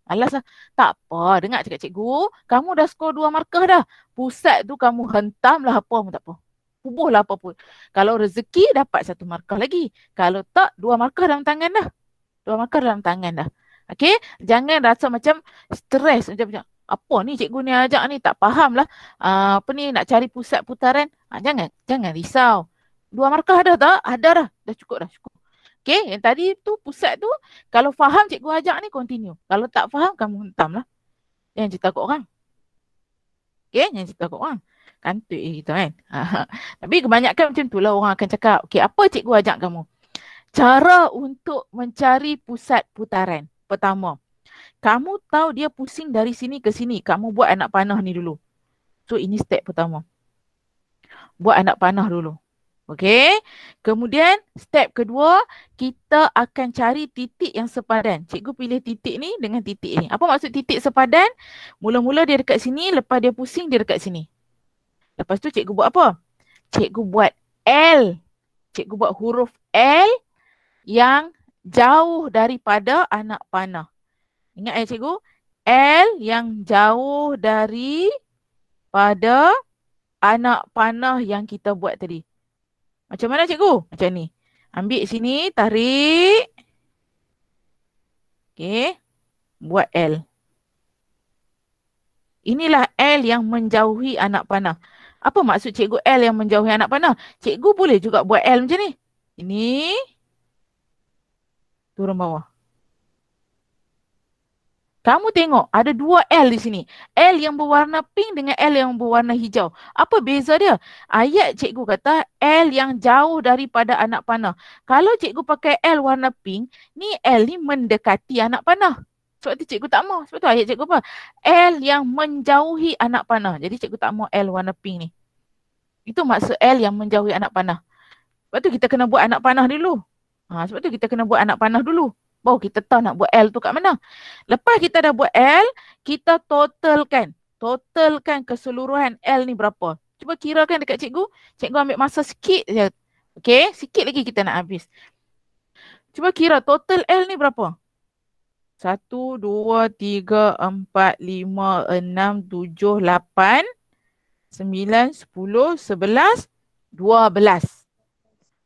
alas lah. Tak apa, dengar cakap cikgu, kamu dah skor 2 markah dah. Pusat tu kamu hentam lah apa pun tak apa. Pubuhlah apa pun. Kalau rezeki dapat 1 markah lagi. Kalau tak, 2 markah dalam tangan dah. 2 markah dalam tangan dah. Okey? Jangan rasa macam stres. Macam apa ni cikgu ni ajak ni tak faham lah. Apa ni nak cari pusat putaran. Jangan risau. 2 markah dah tak? Ada dah. Dah cukup. Okey? Yang tadi tu pusat tu kalau faham cikgu ajak ni continue. Kalau tak faham kamu hentam lah. Jangan cerita kat orang. Okey? Jangan cerita kat orang. Kantut gitu kan. Tapi kebanyakan macam tu lah orang akan cakap. Okey, apa cikgu ajak kamu? Cara untuk mencari pusat putaran. Pertama, kamu tahu dia pusing dari sini ke sini. Kamu buat anak panah ni dulu. So ini step pertama. Buat anak panah dulu. Okey. Kemudian step kedua, kita akan cari titik yang sepadan. Cikgu pilih titik ni dengan titik ni. Apa maksud titik sepadan? Mula-mula dia dekat sini, lepas dia pusing dia dekat sini. Lepas tu cikgu buat apa? Cikgu buat L. Cikgu buat huruf L yang jauh daripada anak panah. Ingat cikgu? L yang jauh daripada anak panah yang kita buat tadi. Macam mana cikgu? Macam ni. Ambil sini, tarik. Okey. Buat L. Inilah L yang menjauhi anak panah. Apa maksud cikgu L yang menjauhi anak panah? Cikgu boleh juga buat L macam ni. Ini. Turun bawah. Kamu tengok ada 2 L di sini. L yang berwarna pink dengan L yang berwarna hijau. Apa beza dia? Ayat cikgu kata L yang jauh daripada anak panah. Kalau cikgu pakai L warna pink, ni L ni mendekati anak panah. Sebab tu cikgu tak mau. Sebab tu ayat cikgu apa? L yang menjauhi anak panah. Jadi cikgu tak mau L warna pink ni. Itu maksud L yang menjauhi anak panah. Sebab tu kita kena buat anak panah dulu. Sebab tu kita kena buat anak panah dulu. Baru kita tahu nak buat L tu kat mana. Lepas kita dah buat L, kita totalkan. Totalkan keseluruhan L ni berapa. Cuba kirakan dekat cikgu. Cikgu ambil masa sikit je. Okay, sikit lagi kita nak habis. Cuba kira total L ni berapa? 1, 2, 3, 4, 5, 6, 7, 8, 9, 10, 11, 12.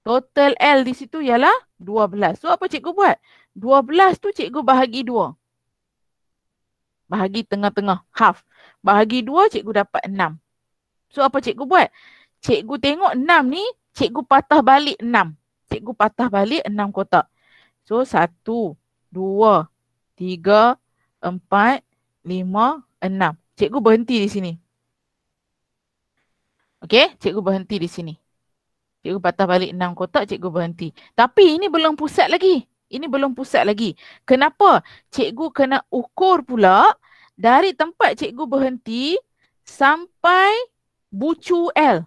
Total L di situ ialah 12. So apa cikgu buat? 12 tu cikgu bahagi 2. Bahagi tengah-tengah, half. Bahagi 2 cikgu dapat 6. So apa cikgu buat? Cikgu tengok 6 ni, cikgu patah balik 6. Cikgu patah balik 6 kotak. So 1, 2, 3, 4, 5, 6. Cikgu berhenti di sini. Okey, cikgu berhenti di sini. Cikgu patah balik 6 kotak, cikgu berhenti. Tapi ini belum pusat lagi. Ini belum pusat lagi. Kenapa? Cikgu kena ukur pula dari tempat cikgu berhenti sampai bucu L.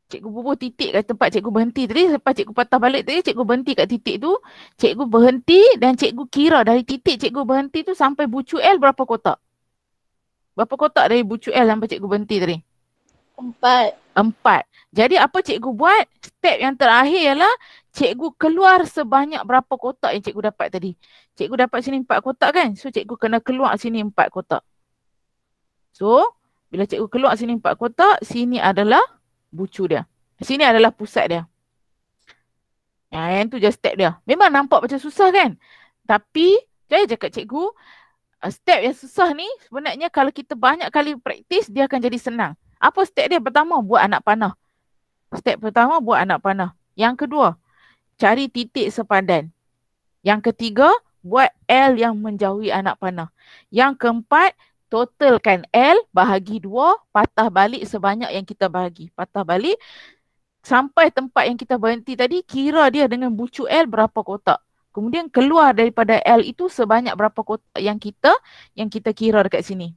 Cikgu bubuh titik kat tempat cikgu berhenti tadi. Lepas cikgu patah balik tadi, cikgu berhenti kat titik tu. Cikgu berhenti dan cikgu kira dari titik cikgu berhenti tu sampai bucu L berapa kotak? Berapa kotak dari bucu L sampai cikgu berhenti tadi? 4. Jadi apa cikgu buat? Step yang terakhir ialah cikgu keluar sebanyak berapa kotak yang cikgu dapat tadi. Cikgu dapat sini 4 kotak kan? So cikgu kena keluar sini 4 kotak. So bila cikgu keluar sini 4 kotak, sini adalah bucu dia. Sini adalah pusat dia. Yang tu je step dia. Memang nampak macam susah kan? Tapi saya cakap cikgu, step yang susah ni sebenarnya kalau kita banyak kali praktis, dia akan jadi senang. Apa step dia? Pertama, buat anak panah. Step pertama, buat anak panah. Yang kedua, cari titik sepadan. Yang ketiga, buat L yang menjauhi anak panah. Yang keempat, totalkan L bahagi 2, patah balik sebanyak yang kita bahagi. Patah balik sampai tempat yang kita berhenti tadi, kira dia dengan bucu L berapa kotak. Kemudian keluar daripada L itu sebanyak berapa kotak yang kita kira dekat sini.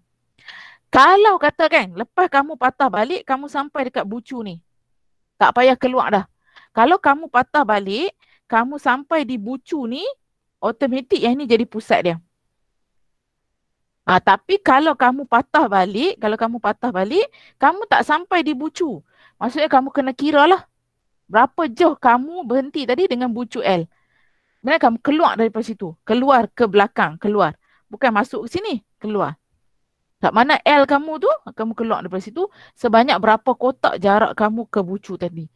Kalau katakan lepas kamu patah balik, kamu sampai dekat bucu ni. Tak payah keluar dah. Kalau kamu patah balik, kamu sampai di bucu ni, automatik yang ni jadi pusat dia. Tapi kalau kamu patah balik, kamu tak sampai di bucu. Maksudnya kamu kena kira lah. Berapa jauh kamu berhenti tadi dengan bucu L. Sebenarnya kamu keluar daripada situ. Keluar ke belakang, keluar. Bukan masuk ke sini, keluar. Kat mana L kamu tu, kamu keluar daripada situ. Sebanyak berapa kotak jarak kamu ke bucu tadi.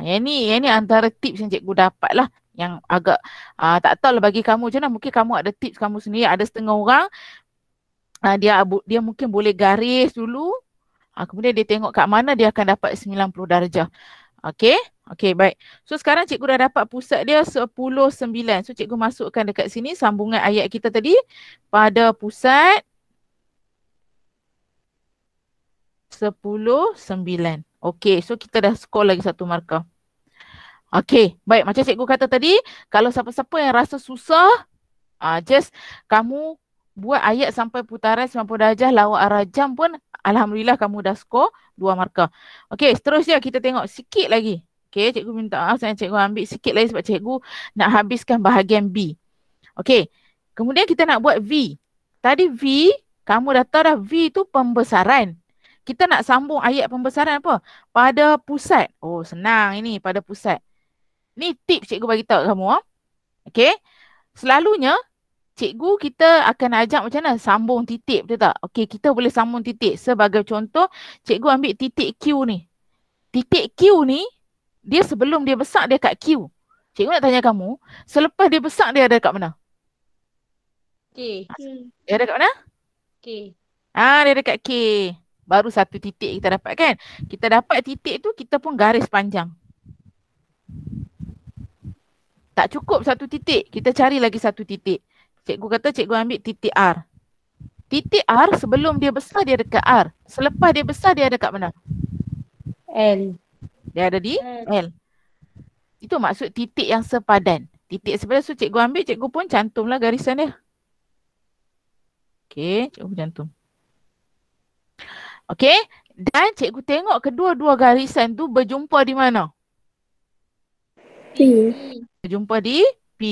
Yang ni antara tips yang cikgu dapat lah. Yang agak, tak tahu lah bagi kamu macam mana. Mungkin kamu ada tips kamu sendiri. Ada setengah orang, dia mungkin boleh garis dulu. Kemudian dia tengok kat mana dia akan dapat 90 darjah. Okey, baik. So sekarang cikgu dah dapat pusat dia 10, 9. So cikgu masukkan dekat sini sambungan ayat kita tadi. Pada pusat 10, 9. Okey, so kita dah skor lagi 1 markah. Okey, baik. Macam cikgu kata tadi, kalau siapa-siapa yang rasa susah, just kamu buat ayat sampai putaran 90 darjah lawan arah jam pun, alhamdulillah kamu dah skor 2 markah. Okey, seterusnya kita tengok sikit lagi. Okey, cikgu minta maaf saya cikgu ambil sikit lagi sebab cikgu nak habiskan bahagian B. Okey, kemudian kita nak buat V. Tadi V, kamu dah tahu dah V tu pembesaran. Kita nak sambung ayat pembesaran apa? Pada pusat. Oh, senang ini, pada pusat. Ni tips cikgu bagi tahu kamu. Okey. Selalunya cikgu kita akan ajak macam mana sambung titik, betul tak? Okey, kita boleh sambung titik. Sebagai contoh, cikgu ambil titik Q ni. Titik Q ni, dia sebelum dia besar dia kat Q. Cikgu nak tanya kamu, selepas dia besar dia ada kat mana? K. Dia ada kat mana? K. Dia dekat K. Baru 1 titik kita dapat kan? Kita dapat titik tu, kita pun garis panjang. Tak cukup 1 titik, kita cari lagi 1 titik. Cikgu kata cikgu ambil titik R. Titik R sebelum dia besar dia dekat R. Selepas dia besar dia ada kat mana? L. Dia ada di L. Itu maksud titik yang sepadan. Titik sepadan, so cikgu ambil, cikgu pun cantumlah garisan dia. Okey, cikgu cantum. Okey, Dan cikgu tengok kedua-dua garisan tu berjumpa di mana? P. Berjumpa di P.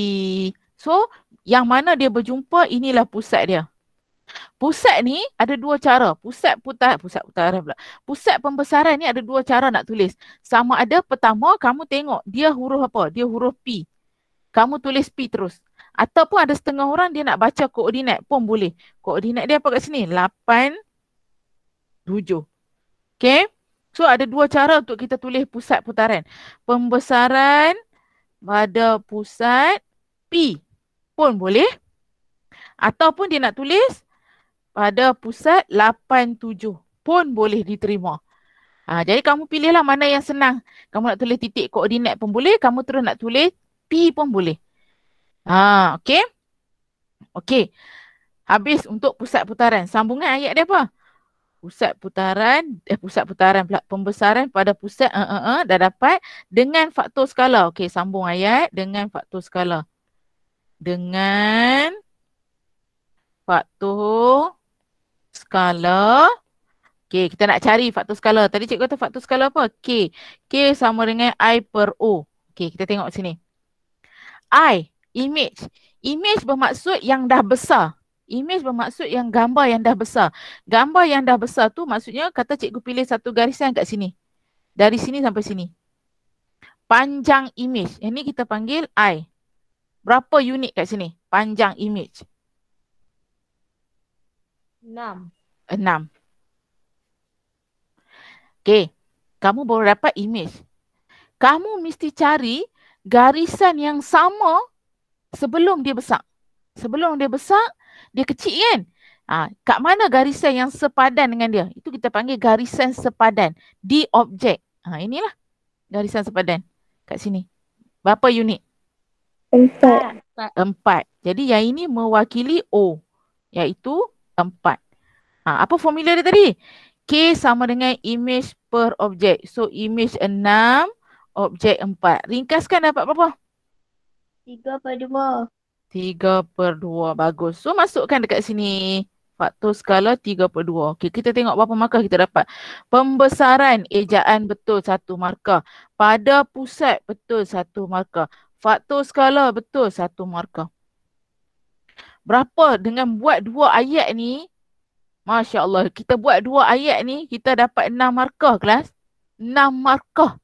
So, yang mana dia berjumpa, inilah pusat dia. Pusat ni ada dua cara. Pusat putaran pula. Pusat pembesaran ni ada dua cara nak tulis. Sama ada pertama kamu tengok dia huruf apa? Dia huruf P. Kamu tulis P terus. Ataupun ada setengah orang dia nak baca koordinat pun boleh. Koordinat dia apa kat sini? 8, 7. Okay? So ada dua cara untuk kita tulis pusat putaran. Pembesaran pada pusat P pun boleh. Ataupun dia nak tulis pada pusat 8, 7 pun boleh diterima. Jadi kamu pilihlah mana yang senang. Kamu nak tulis titik koordinat pun boleh. Kamu terus nak tulis P pun boleh. Okey. Okey. Habis untuk pusat putaran. Sambungan ayat dia apa? Pusat putaran pula. Pembesaran pada pusat dah dapat dengan faktor skala. Okey, sambung ayat dengan faktor skala. Dengan faktor skala. Okey, kita nak cari faktor skala. Tadi cikgu kata faktor skala apa? K. K sama dengan I per O. Okey, kita tengok sini. I, image. Image bermaksud yang dah besar. Image bermaksud yang gambar yang dah besar. Gambar yang dah besar tu maksudnya kata cikgu pilih satu garisan kat sini. Dari sini sampai sini. Panjang image. Yang ni kita panggil I. Berapa unit kat sini? Panjang image. 6. 6. Okey. Kamu baru dapat image. Kamu mesti cari garisan yang sama sebelum dia besar. Sebelum dia besar, dia kecil kan? Kat mana garisan yang sepadan dengan dia? Itu kita panggil garisan sepadan di objek. Inilah garisan sepadan kat sini. Berapa unit? 4. 4. Jadi yang ini mewakili O, iaitu 4. Apa formula dia tadi? K sama dengan image per objek. So image 6, objek 4. Ringkaskan dapat berapa? 3/2. 3/2. Bagus. So masukkan dekat sini. Faktor skala 3/2. Okey, kita tengok berapa markah kita dapat. Pembesaran ejaan betul 1 markah. Pada pusat betul 1 markah. Faktor skala betul 1 markah. Berapa dengan buat 2 ayat ni? Masya Allah. Kita buat 2 ayat ni, kita dapat 6 markah kelas. 6 markah.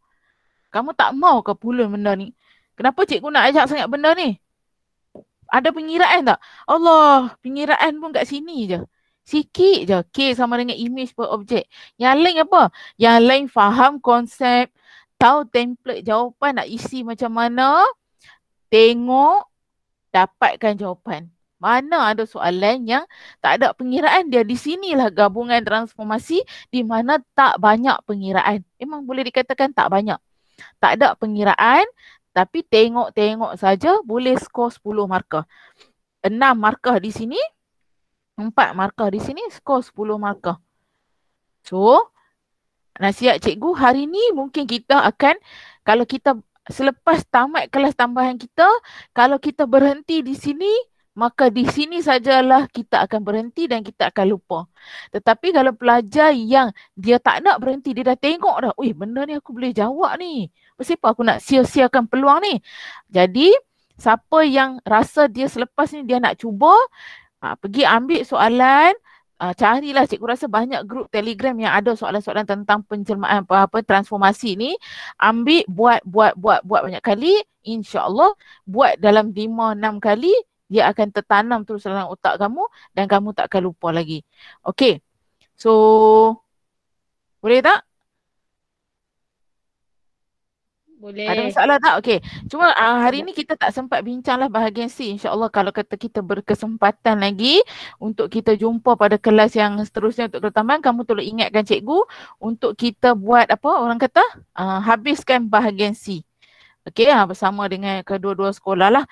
Kamu tak mau ke pulun benda ni? Kenapa cikgu nak ajak sangat benda ni? Ada pengiraan tak? Allah, pengiraan pun kat sini je. Sikit je. K sama dengan image per objek. Yang lain apa? Yang lain faham konsep, tahu template jawapan nak isi macam mana, tengok, dapatkan jawapan. Mana ada soalan yang tak ada pengiraan dia. Di sinilah gabungan transformasi di mana tak banyak pengiraan. Memang boleh dikatakan tak banyak. Tak ada pengiraan. Tapi tengok-tengok saja boleh skor 10 markah. 6 markah di sini. 4 markah di sini. Skor 10 markah. So, nasihat cikgu hari ni mungkin kita akan, kalau kita selepas tamat kelas tambahan kita, kalau kita berhenti di sini, maka di sini sajalah kita akan berhenti dan kita akan lupa. Tetapi kalau pelajar yang dia tak nak berhenti, dia dah tengok dah, benda ni aku boleh jawab ni. Kenapa aku nak sia-siakan peluang ni? Jadi, siapa yang rasa dia selepas ni dia nak cuba, pergi ambil soalan, carilah, cikgu rasa banyak grup Telegram yang ada soalan-soalan tentang penjelmaan apa-apa transformasi ni. Ambil, buat banyak kali, insya-Allah buat dalam 5-6 kali, dia akan tertanam terus dalam otak kamu dan kamu tak akan lupa lagi. Okey. So, boleh tak? Boleh. Ada masalah tak? Okey. Cuma hari ni kita tak sempat bincanglah bahagian C. InsyaAllah kalau kata kita berkesempatan lagi untuk kita jumpa pada kelas yang seterusnya untuk kelas tambahan, kamu tolong ingatkan cikgu untuk kita buat apa orang kata? Habiskan bahagian C. Okey, bersama dengan kedua-dua sekolah lah.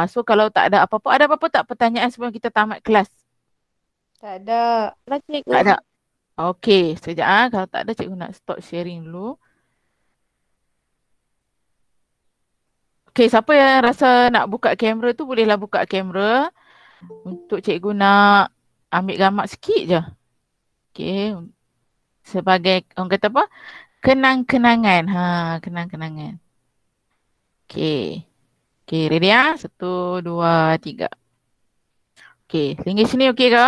So kalau tak ada apa-apa, ada apa-apa tak pertanyaan sebelum kita tamat kelas? Tak ada. Tak ada. Okey, sekejap kalau tak ada cikgu nak stop sharing dulu. Okey, siapa yang rasa nak buka kamera tu bolehlah buka kamera. Untuk cikgu nak ambil gambar sikit je. Okey. sebagai orang kata apa? Kenang-kenangan. Ha, kenang-kenangan. Okey. Okey, ready ah? 1, 2, 3. Okey, linggis sini okey ke?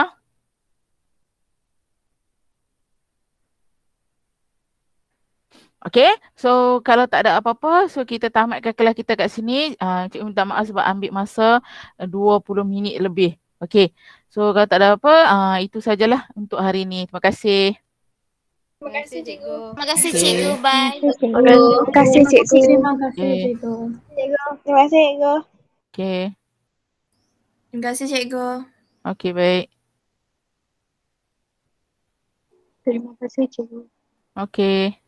Okey, so kalau tak ada apa-apa, so kita tamatkan kelas kita kat sini. Cikgu minta maaf sebab ambil masa 20 minit lebih. Okey, so kalau tak ada apa, itu sajalah untuk hari ini. Terima kasih. Terima kasih, cikgu. Terima kasih Okey. cikgu. Bye. Terima kasih cikgu. Terima kasih Okey. cikgu. Terima kasih cikgu. Okey, Terima kasih cikgu. okey baik. Terima kasih cikgu. Okey.